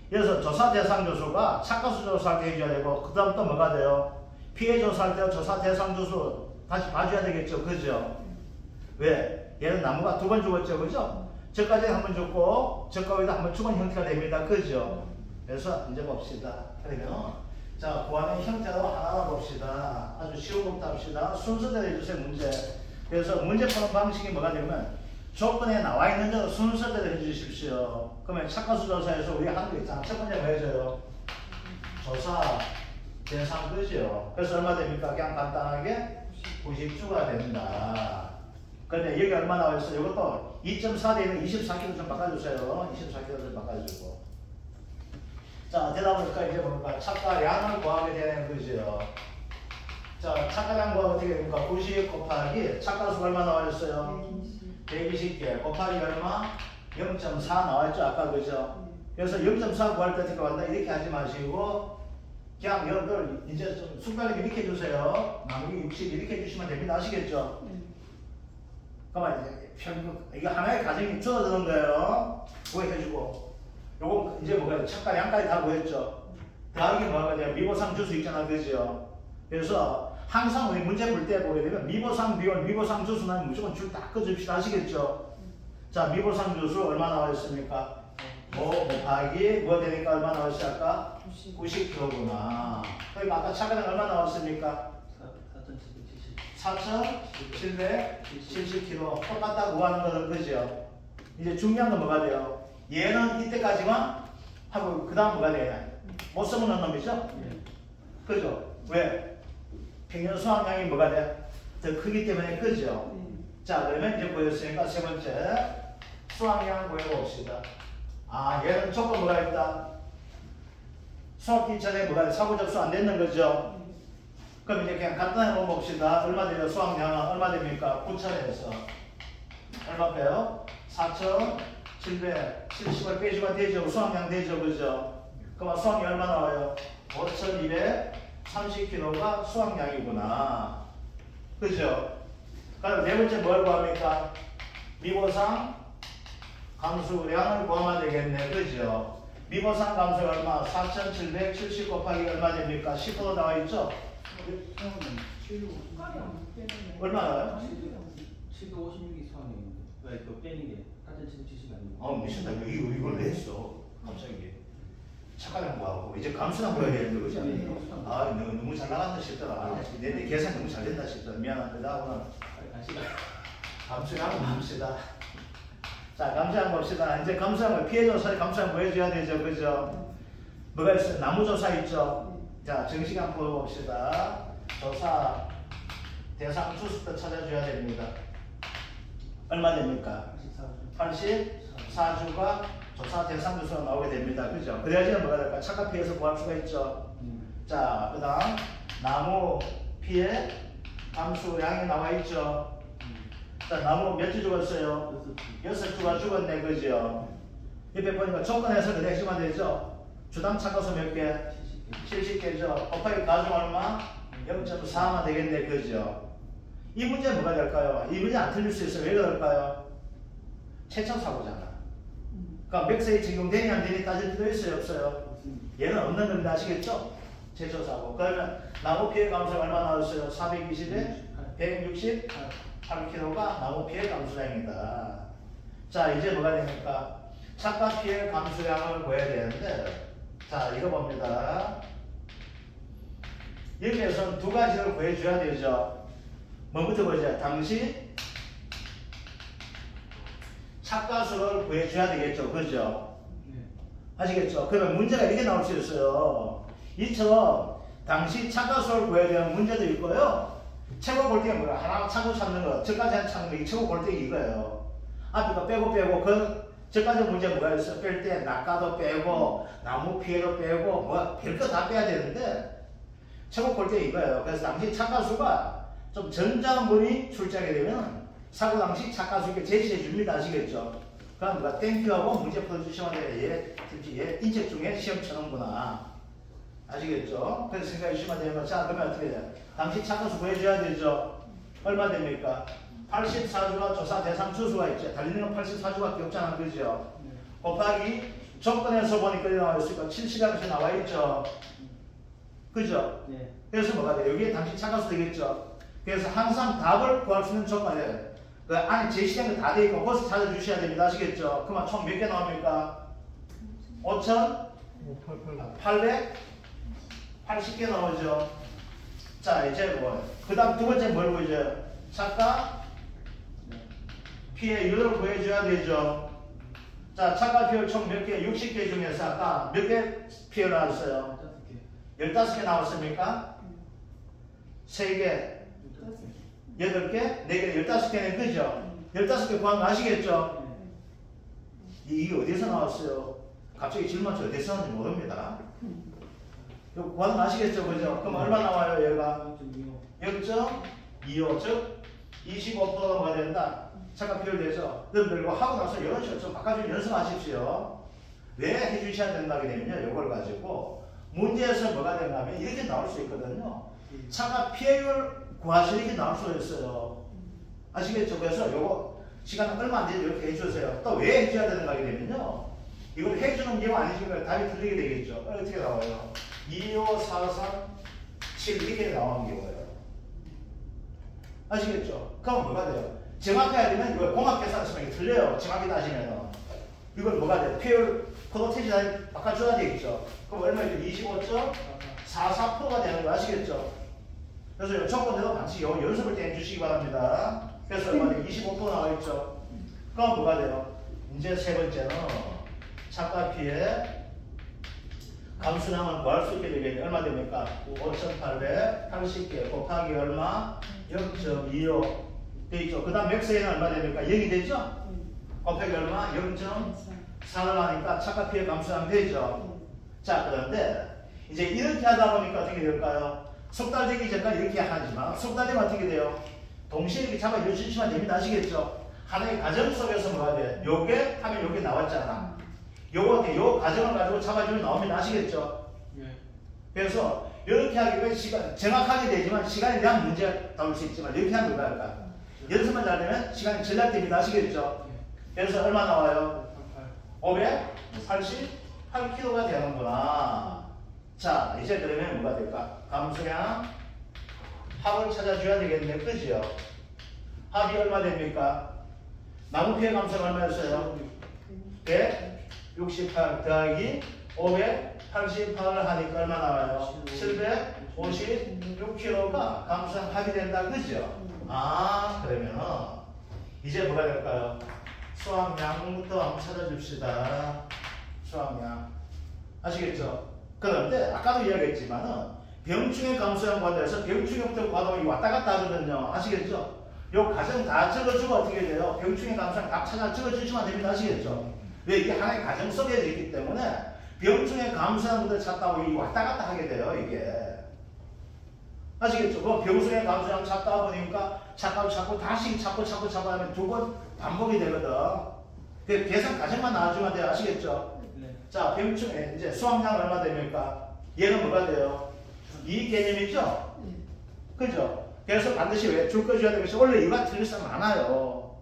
그래서 조사 대상 조수가 착가수 조사할 때 해줘야 되고 그 다음 또 뭐가 돼요? 피해 조사할 때 조사 대상 조수 다시 봐줘야 되겠죠. 그죠? 왜? 얘는 나무가 2번 죽었죠. 그죠? 저까지 한 번 죽고 저까 위에다 한 번 죽은 형태가 됩니다. 그죠? 그래서 이제 봅시다. 그러면 자, 구하는 형태로 하나 봅시다. 아주 쉬운 것부터 합시다. 순서대로 해주세요. 문제. 그래서 문제 푸는 방식이 뭐가 되면 조건에 나와 있는 대로 순서대로 해주십시오. 그러면 착가수 조사에서 우리 하는 거 있잖아. 첫 번째 뭐 해줘요? 조사 대상 그죠? 그래서 얼마 됩니까? 그냥 간단하게 90주가 된다. 근데 여기 얼마 나와 있어? 이것도 2.4 되는 24kg 좀 바꿔주세요. 24kg 좀 바꿔주고. 자, 되다 보니까 이제 뭡니까? 착가량을 구하게 되는 거죠. 자, 착가량 구하면 어떻게 됩니까? 90 곱하기 착가수가 얼마 나와 있어요? 120개 곱하기 얼마? 0.4 나와 있죠. 아까 그죠? 그래서 0.4 구할 때 어떻게 한다? 이렇게 하지 마시고 그냥 여러분들 이제 좀 숟가락 이렇게 해주세요. 나누기 60 이렇게 해주시면 됩니다. 아시겠죠? 그러면 이제 이게 하나의 가정이 줄어드는 거예요. 구해주고. 요거 이제 뭐가 착과 양까지 다 구했죠. 더하기 뭐가 돼요? 미보상 주수 있잖아, 그죠? 그래서 항상 우리 문제 볼 때 보게 되면 미보상 비율, 미보상 주수 나면 무조건 줄 다 꺼줍시다. 아시겠죠? 자, 미보상 주수 얼마 나와 있습니까? 5 곱하기 뭐 되니까 얼마 나왔지 아까? 90kg구나. 그러니까 아까 차가는 얼마 나왔습니까? 4,770kg. 똑같다 구하는 거는 그죠? 이제 중요한 건 뭐가 돼요? 얘는 이때까지만 하고 그 다음 뭐가 돼요? 못 써먹는 놈이죠? 그죠? 왜? 평균 수확량이 뭐가 돼? 더 크기 때문에 그죠? 자, 그러면 이제 보였으니까 세 번째 수확량 구해봅시다. 아, 얘는 조건 뭐가 있다? 수확기 전에 뭐가 돼? 사고 접수 안 됐는 거죠? 그럼 이제 그냥 간단히 한번 봅시다. 얼마 돼요? 수확량은 얼마 됩니까? 9,000에서 얼마 빼요? 4,770을 빼주면 되죠? 수확량 되죠? 그죠? 그럼 수확량이 얼마 나와요? 5,230kg가 수확량이구나. 그죠? 그럼 네 번째 뭘 구합니까? 미보상 감수량을 구하면 되겠네. 그죠? 미보상 감수 얼마? 4,770 곱하기 얼마 됩니까? 10% 나와 있죠? 얼마 나와요?
756이 수학량인데 왜 또 빼는 게 4,770이 아니고?
미친다. 이걸 왜 했어? 갑자기. 착각한 거하고 이제 감수랑 보여야 되는데 그지? 아, 너무 잘 나간다 싶더라. 내 계산 너무 잘 된다 싶더라. 미안합니다. 오늘 감수량 봅시다. 자, 감수량 봅시다. 이제 감수량을 피해조사 감수량 보여줘야 되죠, 그죠? 뭐가 있어요? 나무조사 있죠? 자, 정시간 보여봅시다. 조사 대상 주수도 찾아줘야 됩니다. 얼마 됩니까? 84주가 조사 대상 주수가 나오게 됩니다. 그죠? 그래야지 뭐가 될까? 착각 피해서 구할 수가 있죠. 자, 그 다음 나무 피해 감수량이 나와 있죠. 자, 나무 몇 주 죽었어요? 6주가 죽었네, 그죠? 옆에 보니까 조건에서 그래 해주면 되죠? 주당 착각수 몇 개? 70개죠. 곱하기 가중 얼마? 0.4만 되겠네, 그죠? 이 문제 뭐가 될까요? 이 문제 안 틀릴 수 있어요. 왜 그럴까요? 최초사고잖아. 그러니까 맥스에 적용되니 안 되니 따질 필요 있어요, 없어요? 얘는 없는 겁니다. 아시겠죠? 최초사고. 그러면 나무 피해 감수가 얼마 나왔어요? 420에 168kg가 나무 피해 감수량이다. 자, 이제 뭐가 됩니까? 착각 피해 감수량을 구해야 되는데, 자, 이거 봅니다. 여기에서는 두 가지를 구해줘야 되죠. 뭐부터 보자. 당시 착가수를 구해줘야 되겠죠. 그죠? 아시겠죠? 그러면 문제가 이렇게 나올 수 있어요. 이처럼 당시 착가수를 구해야 되는 문제도 있고요. 최고 골대가 뭐야? 하나 차고 찾는 거, 저까지 한 찾는 거, 이 최고 골대가 이거예요. 앞에 거 빼고, 저까지 문제 뭐가 있어? 뺄 때 낙가도 빼고, 나무 피해도 빼고, 뭐, 별거 다 빼야 되는데, 최고 골대 이거예요. 그래서 당시 착가수가 좀 전자문이 출제하게 되면, 사고 당시 착가수에게 제시해 줍니다. 아시겠죠? 그럼 누가 땡큐하고 문제 풀어주시면 돼요. 얘 인책 중에 시험 쳐놓구나. 아시겠죠? 그래서 생각해 주시면 되면, 자, 그러면 어떻게 돼요? 당시 착가수 구해줘야 되죠? 얼마 됩니까? 84주가 조사 대상 주수가 있죠. 달리는 건 84주밖에 없잖아. 그죠? 곱하기 조건에서 보니까 나와 있으니까 7시간씩 나와 있죠. 그죠?
네.
그래서 뭐가 돼요? 여기에 당시 착가수 되겠죠. 그래서 항상 답을 구할 수 있는 조건에 그 안에 제시된 거 다 돼 있고 거기서 찾아주셔야 됩니다. 아시겠죠? 그러면 총 몇 개 나옵니까? 5,880개 나오죠. 자, 이제 뭐, 그 다음 두 번째 뭘 보여줘요? 착각 피해율을 구해줘야 되죠. 자, 착각 피해율 총 몇 개? 60개 중에서 아까 몇 개 피해 나왔어요? 15개 나왔습니까? 3개, 8개, 4개, 15개는 그죠? 15개 구한 거 아시겠죠? 이게 어디서 나왔어요? 갑자기 질문 어디서 나왔는지 모릅니다. 이거 구하는 거 아시겠죠? 그죠? 그럼 얼마 나와요, 얘가? 0.25, 즉 25%가 된다. 착각 비율 되죠? 여러분들 이거 하고 나서 이런 식으로 좀 바꿔주면 연습하십시오. 왜 해주셔야 된다게 되면요, 이걸 가지고 문제에서 뭐가 되냐면 이렇게 나올 수 있거든요. 착각 피해율 구하시 이렇게 나올 수 있어요. 아시겠죠? 그래서 요거 시간 얼마 안 되죠? 이렇게 해주세요. 또 왜 해줘야 되는가 하게 되면요. 이걸 해주는 경우 아니시면 답이 틀리게 되겠죠. 어떻게 나와요? 2, 5, 4, 3, 7 이렇게 나오는 경우예요. 아시겠죠? 그럼 뭐가 돼요? 정확해야 되면 이거 공학 계산 쓰면 이게 틀려요. 정확히 따지면은. 이걸 뭐가 돼요? 페율 퍼센테이지 바꿔줘야 되겠죠. 그럼 얼마죠? 25.44%가 되는 거 아시겠죠? 그래서 요 조건대로 반드시 요 연습을 때 해주시기 바랍니다. 그래서 얼마 돼요? 25% 나와 있죠. 그럼 뭐가 돼요? 이제 세 번째는 차과 피해 감수량을 구할 수 있게 되겠네. 얼마 됩니까? 5,880개 곱하기 얼마? 0.25 되있죠. 그 다음 맥스에는 얼마 됩니까? 0이 되죠? 곱하기 얼마? 0.4를 하니까 차과 피해 감수량 되죠. 자, 그런데 이제 이렇게 하다 보니까 어떻게 될까요? 석 달 되기 전까지 이렇게 하지만 석 달 되면 어떻게 돼요? 동시에 이렇게 잡아주시면 됩니다. 아시겠죠? 하나의 과정 속에서 뭐가 돼? 요게 하면 요게 나왔잖아. 요거 요 과정을 가지고 잡아주면 나옵니다. 아시겠죠?
네.
그래서 이렇게 하기 위해 시간 정확하게 되지만 시간에 대한 문제 나올 수 있지만 이렇게 하면 뭐가 할까? 연습만 잘 되면 시간이 전략됩니다. 아시겠죠? 그래서 얼마 나와요? 588kg가 되는구나. 자, 이제 그러면 뭐가 될까? 감수량 합을 찾아줘야 되겠네. 그죠? 합이 얼마 됩니까? 나무 피해 감수가 얼마였어요? 168 더하기 588을 하니까 얼마 나와요? 756kg가 감수량 합이 된다. 그죠? 아, 그러면은 이제 뭐가 될까요? 수확량부터 한번 찾아줍시다. 수확량. 아시겠죠? 그런데 아까도 이야기했지만은 병충해 감수량 관련해서 병충해부터 과동이 왔다 갔다 하거든요. 아시겠죠? 요 과정 다 적어주고 어떻게 돼요? 병충해 감수량 다 찾아 적어주시면 됩니다. 아시겠죠? 왜 이게 하나의 과정 속에 있기 때문에 병충해 감수량부터 찾다 보니 왔다 갔다 하게 돼요. 이게. 아시겠죠? 그 병충해 감수량 찾다 보니까 찾고 다시 찾고 하면 두 번 반복이 되거든. 그 계산 과정만 나와주면 돼요. 아시겠죠?
네.
자, 병충해 이제 수확량 얼마 됩니까? 얘는 뭐가 돼요? 이 개념이죠? 그죠? 그래서 반드시 왜 줄 거 줘야 되겠어? 원래 이거 틀릴 사람 많아요.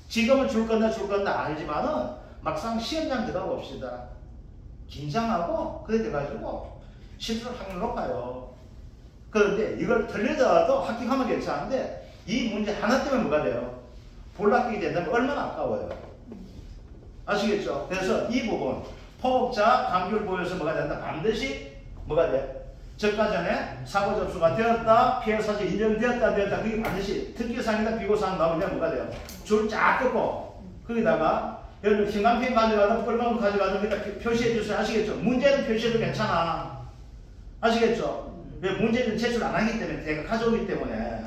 지금은 줄 건다 알지만은 막상 시험장 들어가 봅시다. 긴장하고 그래 돼가지고 실수를 확률 높아요. 그런데 이걸 틀리더라도 합격하면 괜찮은데 이 문제 하나 때문에 뭐가 돼요? 볼락하게 된다면 얼마나 아까워요. 아시겠죠? 그래서 이 부분 포복자 감귤 보여서 뭐가 된다? 반드시 뭐가 돼? 적과전에 사고 접수가 되었다, 피해 사실 인정되었다, 그게 반드시 특기사항이나 비고사항 나오면 뭐가 돼요? 줄 쫙 긋고 거기다가 여러분 신간펜 가져가든 뻘방울 가져가든 그러니까 표시해 주세요. 아시겠죠? 문제는 표시해도 괜찮아. 아시겠죠? 왜 문제는 제출 안 하기 때문에 내가 가져오기 때문에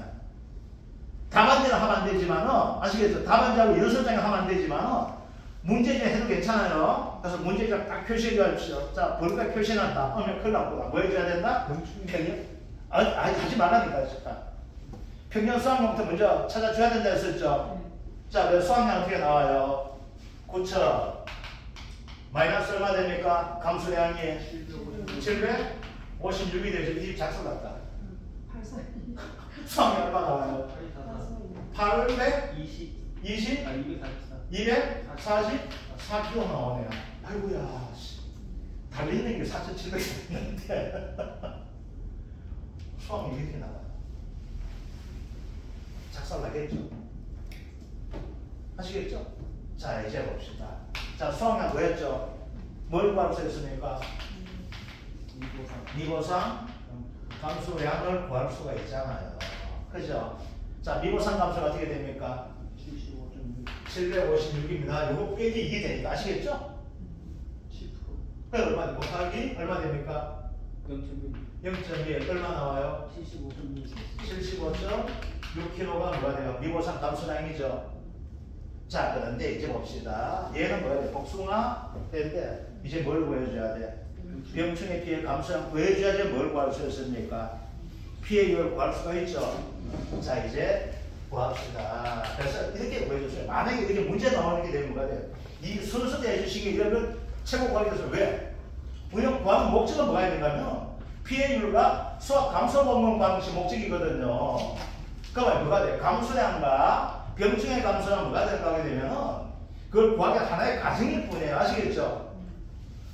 답안지는 하면 안 되지만은 아시겠죠? 답안지하고 연설장에 하면 안 지만은 문제집 해도 괜찮아요. 그래서 문제집 딱 표시해 주십시오. 자, 벌가 표시해놨다. 큰일 났구나. 뭐 해줘야 된다? 평균? 하지 말라니까. 평균 수학량부터 먼저 찾아줘야 된다 했었죠. 자, 그래서 수학량 어떻게 나와요? 9천 마이너스 얼마 됩니까? 감수량이 756이 되죠. 이 집 작성 같다. 수학량 얼마 나와요? 820? 244kg 나오네요. 아이고야, 달리는 게 4,700이었는데 수학이 이렇게 나와요. 작살 나겠죠? 아시겠죠? 자, 이제 봅시다. 자, 수학량 뭐였죠? 뭘 구하러 썼습니까? 미보상 감수량을 구할 수가 있잖아요. 그죠? 자, 미보상 감수가 어떻게 됩니까? 756입니다. 요거 빼기 이게 되니까 아시겠죠? 10%. 그럼 얼마 곱하기 얼마 됩니까? 0.1 얼마 나와요? 75.6kg가 뭐가 돼요? 미보상 감수량이죠. 자, 그런데 이제 봅시다. 얘는 뭐야 돼? 복숭아 때인데 이제 뭘 구해줘야 돼? 병충해 피해 감수량 구해줘야지 뭘 구할 수 있습니까? 피해율 구할 수가 있죠. 자, 이제 구합시다. 그래서 이렇게 구해줬어요. 만약에 이렇게 문제 나오는 게 되면 뭐가 돼요? 이 순서대 해주시기 이러면 최고 구하기 돼서 왜? 우리가 구하는 목적은 뭐가 있는가면 피해율과 수학 감소 공론 방식 목적이거든요. 그러면 뭐가 돼요? 감수량과 병충해 감소가 뭐가 된다고 하게 되면은 그걸 구하기 하나의 과정일 뿐이에요. 아시겠죠?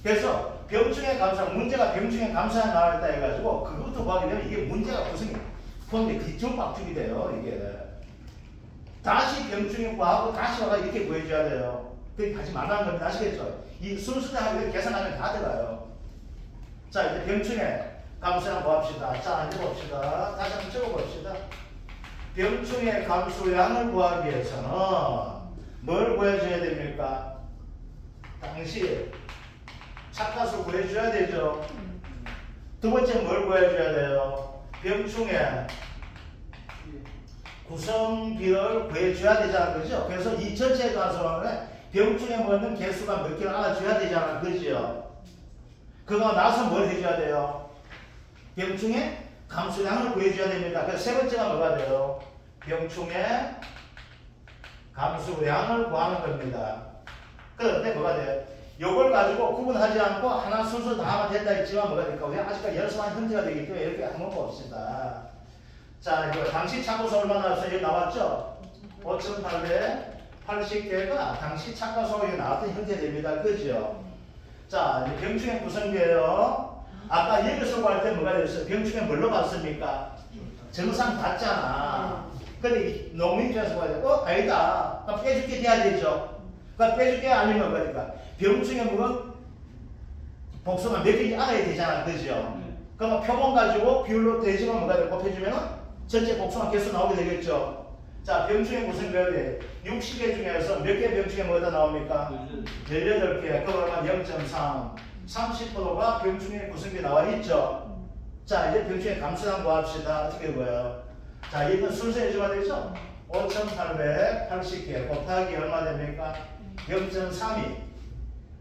그래서 병충해 감소, 문제가 병충해 감소에 나왔다 해가지고 그것부터 구하게 되면 이게 문제가 구성이 그런데 뒤죽박죽이 돼요. 이게 다시 병충해 구하고 다시 와가 이렇게 구해줘야 돼요. 그렇게 하지 말라는 겁니다. 아시겠죠? 이 순수하게 계산하면 다 들어가요. 자, 이제 병충해 감소 한번 구합시다. 자, 이제 봅시다. 다시 한번 적어봅시다. 병충해 감소량을 구하기 위해서는 뭘 구해줘야 됩니까? 당시 착가수 구해줘야 되죠. 두 번째 뭘 구해줘야 돼요? 병충해 구성비를 구해줘야 되잖아. 그죠? 그래서 이 전체 가수는 병충해 먹는 개수가 몇 개를 알아줘야 되잖아. 그죠? 그거 나서 뭘 해줘야 돼요? 병충해 감소량을 구해줘야 됩니다. 그래서 세 번째가 뭐가 돼요? 병충해 감소량을 구하는 겁니다. 그런데 뭐가 돼요? 요걸 가지고 구분하지 않고 하나 순서 다 하면 된다 했지만 뭐가 될까? 우리가 아직까지 열성한 형태가 되기 때문에 이렇게 한번 봅시다. 자, 이거 당시 착가수 얼마 나왔어요? 여기 나왔죠? 5,880개가 당시 착가수가 나왔던 형태 됩니다. 그죠? 자, 이제 병충해 구성비예요. 아까 여기서 구할 때 뭐가 됐어요? 병충해 뭘로 봤습니까? 정상 봤잖아. 근데 농민 입장에서 봐야 돼. 아니다. 그럼 빼줄게 돼야 되죠. 그러니까 빼줄게 아니면 뭐니까 병충해 뭐가 복수가 몇 개인지 알아야 되잖아. 그죠? 그러면 표본 가지고 비율로 대지만 뭐가 돼? 곱해주면 전체 복수가 개수 나오게 되겠죠. 자, 병충해 무슨 배워야 돼? 60개 중에서 몇 개 병충해 뭐가 나옵니까? 18개. 그러면 0.3. 30%가 병충해 구성비 나와 있죠. 자, 이제 병충해 감소량 구합시다. 어떻게 보여요? 자, 이건 순서해줘야 되죠? 5,880개 곱하기 얼마 됩니까? 0.32.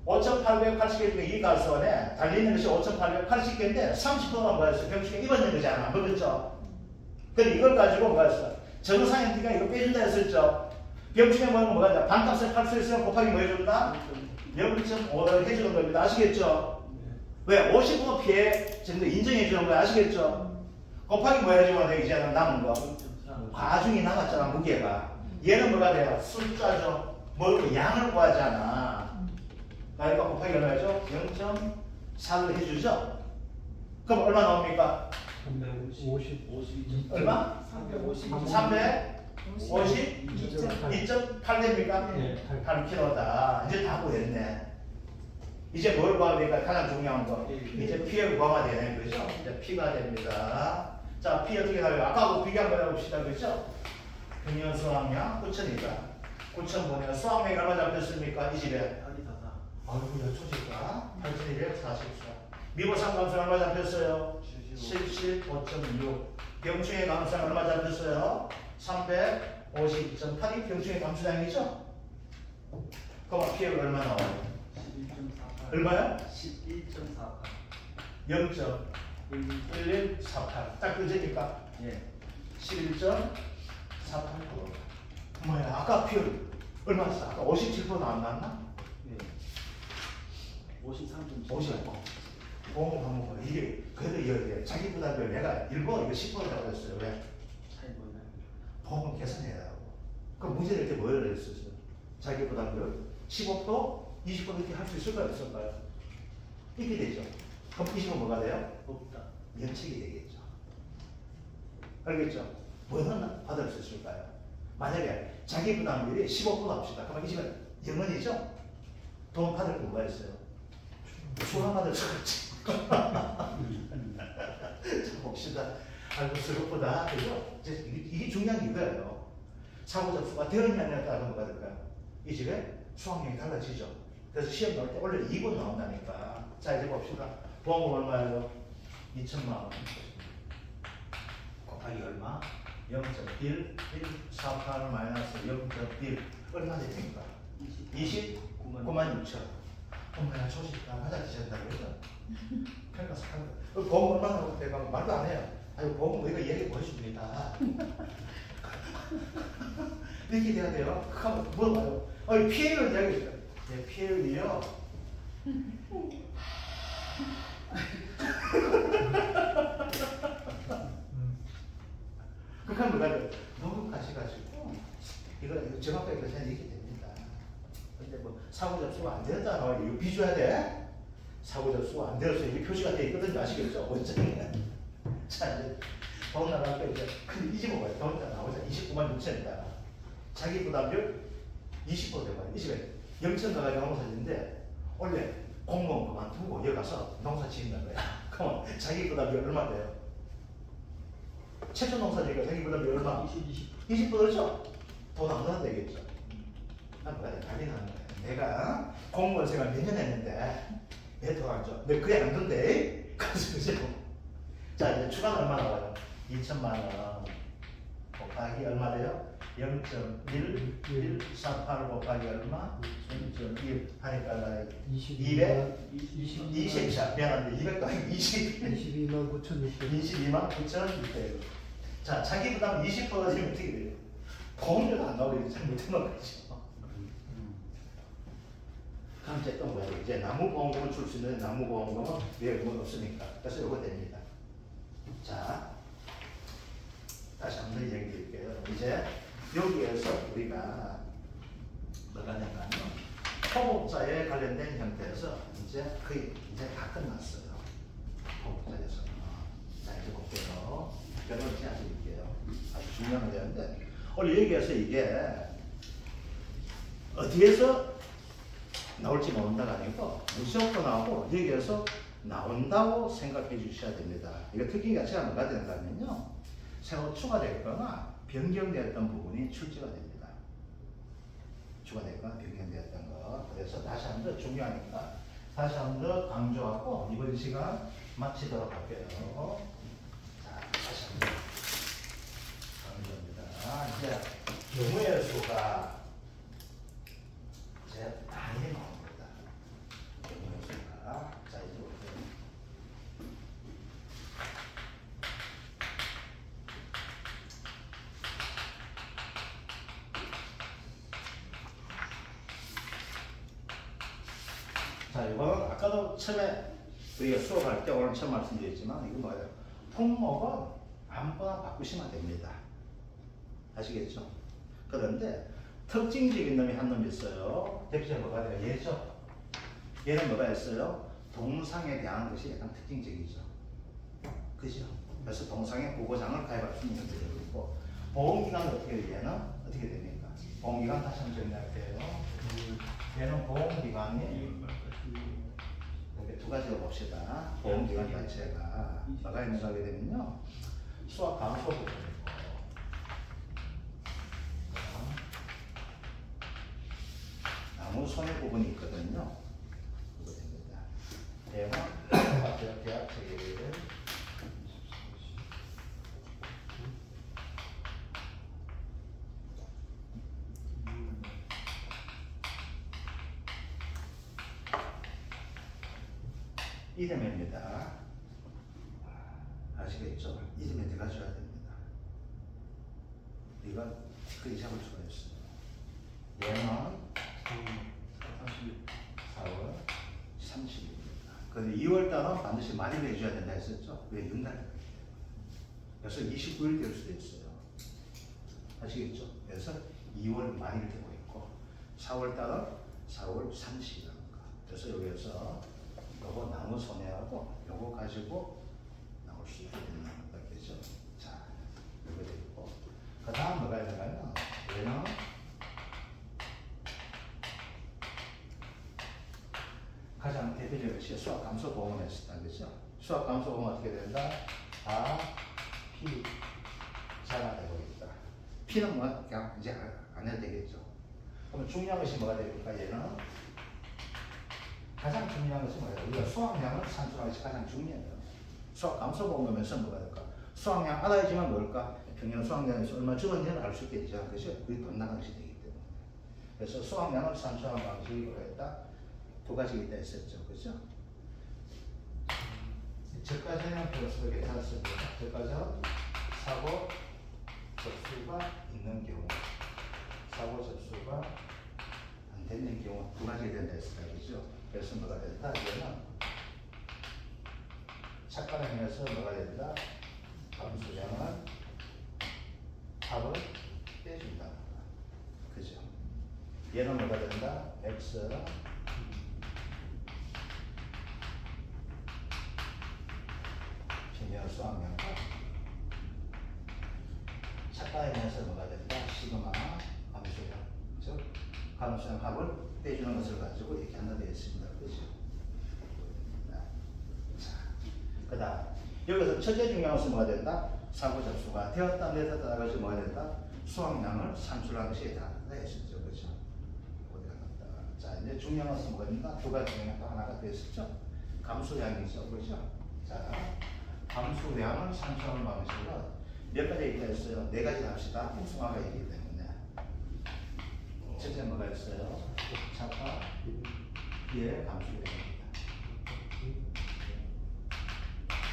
5,880개 중에 이 가수원에 달리는 것이 5,880개인데 30%가 뭐였어? 병충해 입었는 거잖아. 그렇죠? 근데 이걸 가지고 뭐가 있어? 정상의 T가 이거 빼준다 했었죠? 병충해 뭐가 있냐? 반값을 팔 수 있으면 곱하기 뭐 해준다? 0.5를 해주는 겁니다. 아시겠죠? 왜? 50% 피해 정도 인정해주는 거야. 아시겠죠? 곱하기 뭐 해주면 돼? 이제 남은 거. 과중이 남았잖아. 무게가. 얘는 뭐가 돼요? 숫자죠. 뭘 양을 구하잖아. 그러니까 곱하기 얼마죠? 0.4를 해주죠? 그럼 얼마 나옵니까?
350.
얼마? 352.8 됩니까?
네.
8kg다. 이제 다 구했네. 이제 뭘 구하면 될까? 가장 중요한 거. 이제 P의 구하가 되는 거죠? 이제 P가 됩니다. 자, P 어떻게 나와요? 아까하고 비교 한번 해봅시다. 그렇죠? 평년 수확량 9,000이다. 9,000 보면 수확량이 얼마 잡혔습니까? 이 집에? 아이고, 야, 초지가 8,244. 미보상 감소는 얼마 잡혔어요? 75.6. 병충해 감소량 얼마 잡혔어요? 350.8이 병충해 감소량이죠? 그럼 P가 얼마 나와요?
11.48.
얼마요?
11.48.
0.1148. 딱 그제니까?
예.
11.48%. 뭐야, 아까 P 얼마였어? 아까 57% 나왔나?
예. 53.7.
50. 보험을 한번 봐. 이게 그래도 이게 자기 부담을 내가 일부러 이거 10%라고 했어요. 왜?
차이 보이나요?
보험을 계산해야 하고. 그럼 문제 낼 때 뭘 했었어요? 자기 부담을 15%, 20% 이렇게 할 수 있을까요? 없을까요? 이렇게 되죠. 그럼 20은 뭐가 돼요?
없다.
면책이 되겠죠. 알겠죠? 뭐는 받을 수 있을까요? 만약에 자기 부담률이 15% 합시다. 그러면 20은 0원이죠? 돈 받을 거 뭐가 있어요? 초과 받을 수 있지. 자, 봅시다. 아이고, 슬프다. 그죠? 이게 중요한 게 이거예요. 사고 접수가 되었냐에 따라 뭐가 될까요? 이 집에 수학량이 달라지죠. 그래서 시험 나올 때 원래 2분 나온다니까. 자, 이제 봅시다. 보험금 얼마예요? 2천만 원. 곱하기 얼마? 0.1148 마이너스 0.1 얼마 됩니까? 29만 6천. 엄마야, 조식 나 화장실 지낸다고 그랬죠? 그러니까 보험 얼마나 하고 내가 말도 안 해요. 아니, 보험 우리가 얘기 보여줍니다. 이렇게 돼야 돼요. 그럼 물어봐요. 아니, 피해율 이야기해줘요. 네, 피해율이요. 극한 뭐가 돼요? 너무 가셔가지고 이걸 정확하게 그렇게 얘기 됩니다. 근데 뭐 사고 접수가 안 된다. 이거 비줘야 돼. 사고 접수가 안 되어서 이게 표시가 돼 있거든요. 아시겠죠? 원장에. 자, 이제 돈 나갈 때 이제 큰 이집어 봐요. 돈 나오자 29만 6천이다. 자기 부담률 20% 되고 20에 0천 나가지 농사짓는데 원래 공무원 그만두고 여기 가서 농사 짓는 거야. 그러면 자기 부담률 얼마 돼요? 최초 농사지니까 자기 부담률 얼마? 20% 그렇죠? 돈 안 나도 되겠죠? 난 뭐야? 난리 나는 거야. 내가 공무원 생활 몇 년 했는데 왜 돈 안 줘? 너 그게 안 된대? 그래서 자 이제 추가는 얼마 나와요? 2천만 원 곱하기 얼마 돼요? 0.1148 곱하기 얼마? 0.1 하니까 200? 20차 미안한데 200도 아니고
22만 9,600.
22만 9,600. 자 자기 부담 20%가 되면 어떻게 돼요? 보험료도 안 나오게 잘못하면 그렇죠. 그럼 이제 또 뭐야? 이제 나무보험금을 줄 수 있는 나무보험금은 외국은 없으니까. 그래서 이거 됩니다. 자, 다시 한번 얘기 드릴게요. 이제 여기에서 우리가 뭐가 되냐면 토목자에 관련된 형태에서 이제 거의 이제 다 끝났어요. 토목자에서는. 자, 이제 볼게요. 결론을 제가 드릴게요. 아주 중요한 문제인데 오늘 여기에서 이게 어디에서 나올지 모른다가 아니고 무조건 나오고 여기에서 나온다고 생각해 주셔야 됩니다. 이거 특징 자체가 뭐가 된다면요. 새로 추가됐거나 변경되었던 부분이 출제가 됩니다. 추가됐거나 변경되었던 거. 그래서 다시 한 번 더 중요하니까 다시 한 번 더 강조하고 이번 시간 마치도록 할게요. 자, 다시 한 번 강조합니다. 이제 경우의 수가 이제 많이 나옵니다. 경우의 수가. 자, 이제 볼게요. 자, 이거는 아까도 처음에 우리가 수업할 때 오늘 처음 말씀드렸지만 이거 뭐예요? 품목은 아무거나 바꾸시면 됩니다. 아시겠죠? 그런데 특징적인 놈이 한 놈 있어요. 대표적으로 뭐가 돼요? 얘죠? 얘는 뭐가 있어요? 동상에 대한 것이 약간 특징적이죠. 그죠? 그래서 동상에 보고장을 가입할 수 있는 것들이 있고 보험기간은 어떻게 돼요? 얘는 어떻게 됩니까? 보험기간 다시 한번 정리할게요. 얘는 보험기간이 이렇게 두 가지로 봅시다. 보험기간 자체가 뭐가 있는가 하게 되면요. 수학 감소 부분이고 나무 손해 부분이 있거든요. 그거 됩니다. 대만 대학 체계를 이름입니다. 아시겠죠? 이름에 들어가셔야 됩니다. 이건 티끌이 잡을 수가 있어요. 얘는 4월 30일입니다. 근데 2월달은 반드시 말일을 해줘야 된다 했었죠? 왜 6날? 그래서 29일 될 수도 있어요. 아시겠죠? 그래서 2월 말일 되고 있고 4월달은 4월 30일입니다. 그래서 여기에서 요거 나무 손해하고 요거 가지고 나올 수 있는 거겠죠. 자, 이거 되고 그 다음 뭐가 있나요? 얘는 가장 대표적인 것이 수학 감소 보험을 했었다. 그죠? 수학 감소 보험은 어떻게 된다? 다 P 자가 되고 있다. P는 뭐 그냥 이제 안 해도 되겠죠. 그러면 중요한 것이 뭐가 됩니까? 얘는 가장 중요한 것이 뭐예요? 우리가 수확량을 산출하는 것이 가장 중요해요. 수확 감소 보험하면서 뭐가 될까? 수확량 알아야지만 뭘까? 평년 수확량에서 얼마 줄었는지는 알 수 있겠죠. 그것이 우리 돈 나가는 것이 되기 때문에. 그래서 수확량을 산출하는 방식이 뭐였다? 두 가지가 있다 했었죠. 그죠? 저까지는 벌써 괜찮습니다. 저까지는 사고 접수가 있는 경우, 사고 접수가 안 되는 경우 두 가지가 된다 했어요. 그죠? 그래서 뭐가 된다? 이거는 착관을 행해서 뭐가 된다? 감수량은 합을 빼준다. 그죠? 얘는 뭐가 된다? x平面수학명과 착가에 대해서 뭐가 된다? 시그마 함수량, 즉 함수량 합을 빼주는 것을 가지고 이렇게 하나 되어 있습니다. 그렇죠? 자, 그다음 여기서 첫째 중요한 것은 뭐가 된다? 사고 접수가 되었다 내렸다 가지고 뭐가 된다? 수학량을 산출하는 것이 다 했었죠, 그렇죠? 어디 갔다. 자, 이제 중요한 것은 뭐가 된다? 두 가지 중에 또 하나가 되었었죠. 감수량이죠, 그렇죠? 자, 감수량을 산출하는 방식은 몇 가지 얘기했어요? 네 가지 합시다. 풍수화가 있기 때문에. 첫째 뭐가 있어요? 차가 B의 감수량입니다.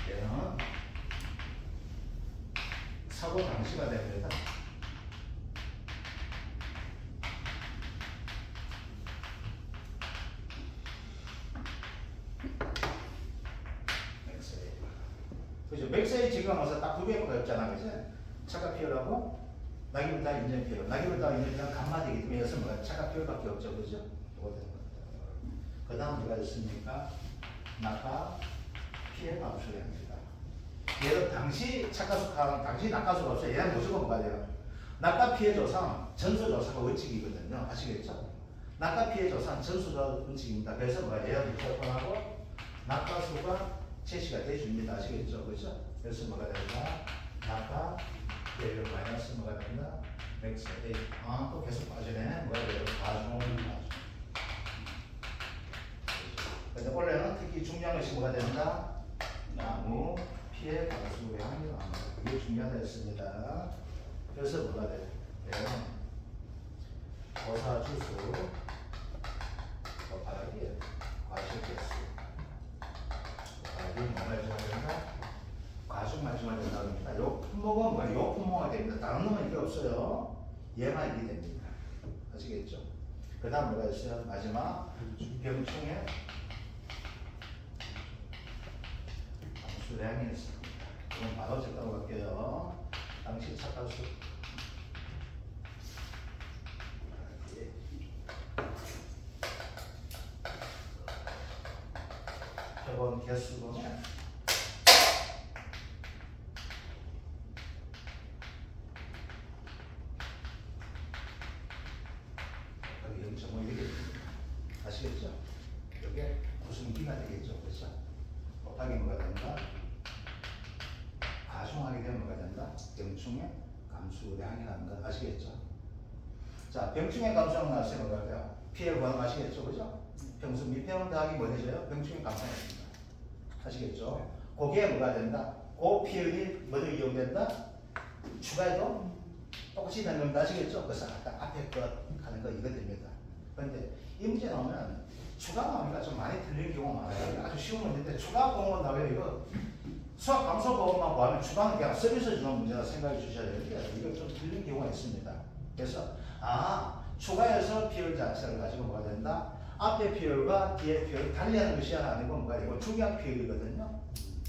얘는 사고 방식가 됩니다. 그죠? 맥스의 지금 와서 딱 두 개가 없잖아, 그죠? 차가 피어라고 낙엽을 다 인연 피어. 낙엽을 다 인연 피어 간마되기 때문에 여기서 뭐가 차가 피어밖에 없죠, 그죠? 이거 되는 겁니다. 그 다음 뭐가 있습니까? 낙하 피해 감수량입니다. 얘도 당시 차가수가 당시 낙하수가 없어요. 얘는 무조건 뭐가 돼요? 낙하 피해 조상 전수 조사가 원칙이거든요. 아시겠죠? 낙하 피해 조상 전수가 원칙입니다. 그래서 뭐가 얘는 무조건하고 낙하수가 제시가 돼줍니다. 아시겠죠? 그죠? 그래서 뭐가 된다? 낙하 얘를 마이너스 뭐가 된다? 맥스 A. 또 계속 빠지네. 뭐가 돼요? 가중. 근데 원래는 특히 중요한 것이 뭐가 된다? 나무 피해 가수량이 나옵니다. 이게 중요하다였습니다. 그래서 뭐가 돼요? 얘는 고사주수 곱하기 과실개수. 뭐가 된다? 과중마중을 된다고 합니다. 요 품목은 뭐야? 요 품목이 됩니다. 다른 놈은 이게 없어요. 얘만 이게 됩니다. 아시겠죠? 그 다음 뭐가 있어요? 마지막 병충해 감수량이 있습니다. 그럼 바로 적다고 할게요. 당시 착가수 표본 개수분의 여기 0.5 이렇게 됩니다. 아시겠죠? 이게 구성비가 되겠죠, 그렇죠? 곱하기 뭐가 된다? 가중하게 되면 뭐가 된다? 병충해 감수량이라는 거 아시겠죠? 자, 병충해 감수량 나왔어요. 뭐가 돼요? 피해를 구하는 거 아시겠죠, 그죠? 평수 미평 더하기 뭐 되죠? 병충해 감수량입니다. 아시겠죠? 거기에 뭐가 된다? 그 피해율이 뭐로 이용된다? 추가해도 똑같이 되는 겁니다. 아시겠죠? 그래서 아까 앞에 거 하는 거 이거 됩니다. 그런데 이 문제 나오면 추가 나오니까 좀 많이 틀린 경우가 많아요. 아주 쉬운 문제인데 추가 공원 나와요. 이거 수학 감소 공원만 구하면 추가는 그냥 서비스 주는 문제라 생각해 주셔야 되는데 이거 좀 틀린 경우가 있습니다. 그래서 추가해서 피해율 자체를 가지고 뭐가 된다? 앞에 피해율과 뒤에 피해율 달리하는 것이 아니고 뭐가 이거 주기학 피해율이거든요.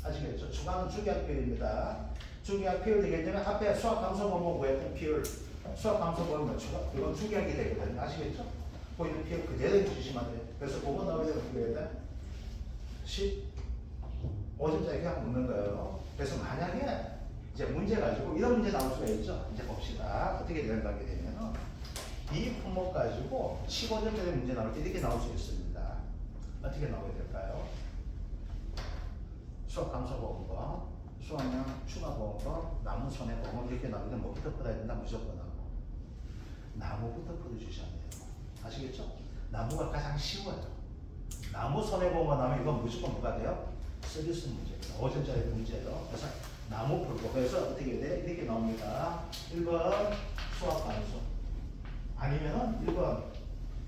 아시겠죠? 추가는 주기학 피해율입니다. 주기학 피해율 되기 때문에 앞에 수학 감소 공원 구했던 피해율 수학 감소 공원 추가 이건 주기학이 되거든요. 아시겠죠? 보이는 피해율 그대로 주시면 돼요. 그래서 그거 나오게 되면 어떻게 해야 돼? 15점짜리 그냥 묻는 거예요. 그래서 만약에 이제 문제 가지고 이런 문제 나올 수가 있죠. 이제 봅시다. 어떻게 된다게 되면 이 품목 가지고 15점짜리 문제 나올 때 이렇게 나올 수 있습니다. 어떻게 나오게 될까요? 수학 감소 보험과 수학량 추가 보험과 나무 손해 보험 이렇게 나오는데 뭐부터 풀어야 된다? 무조건 하고 나무부터 풀어주셔야 돼요. 아시겠죠? 나무가 가장 쉬워요. 나무 손해보험만 나오면 이건 무조건 뭐가 돼요? 서비스 문제입니다. 5점짜리 문제예요. 그래서 나무 풀고 그래서 어떻게 돼? 이렇게 나옵니다. 1번 수학 감소 아니면은 1번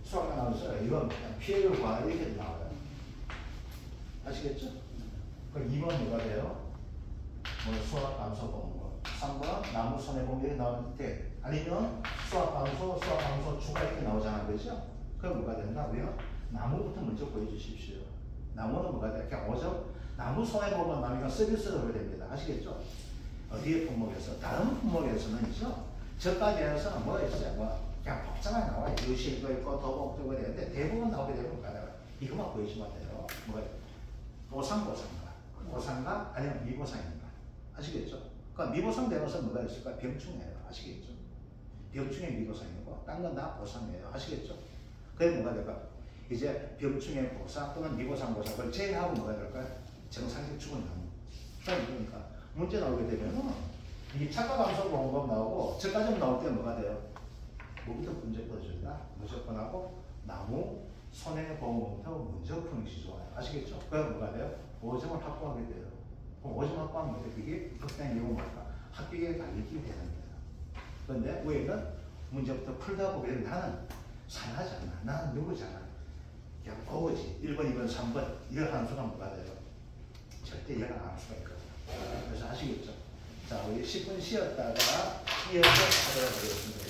수학만 나오면서 이건 그냥 피해를 구하라 이렇게 나와요. 아시겠죠? 그럼 2번 뭐가 돼요? 뭐 수학 감소 보험 3번 나무 손해보험 이렇게 나오는데 아니면 수학 감소 추가 이렇게 나오잖아요. 그죠? 그럼 뭐가 된다? 우리는 나무부터 먼저 보여주십시오. 나무는 뭐가 돼? 그냥 5점 나무 손해보험만 나오면 서비스로 하게 됩니다. 아시겠죠? 어디에 품목에서? 다른 품목에서는 있죠? 저가에서 뭐가 있어요? 그냥 복잡하게 나와요. 유실도 있고 도복도 되는데 대부분 나오게 되면 뭐가 이것만 보여주면 돼요. 뭐가 보상가 아니면 미보상인가 아시겠죠? 그러니까 미보상 대명사 뭐가 있을까? 병충해요. 아시겠죠? 병충해 미보상이고 딴 건 다 보상이에요. 아시겠죠? 그게 뭐가 될까? 이제 병충해 보상 또는 미보상 보상 그걸 제외하고 뭐가 될까요? 정상적 죽은 나무. 그러니까 문제 나오게 되면은 이 착각 감소 보험법 나오고 저까지 나올 때 뭐가 돼요? 뭐부터 문제 풀어준다? 무조건 하고 나무 손해보험부터 문제 푸는 것이 좋아요. 아시겠죠? 그럼 뭐가 돼요? 5점을 확보하게 돼요. 그럼 5점 확보하면 그게 극단의 경우 뭘까? 합격에 달리기 되는 거예요. 그런데 우리는 문제부터 풀다 보면 나는 산하지 않아. 나는 누구잖아. 그냥 보고지. 1번, 2번, 3번 이걸 하는 순간 뭐가 돼요? 절대 이해가 안 할 수가 있거든요. 그래서 아시겠죠? 자, 우리 10분 쉬었다가 이어서 하도록 하겠습니다.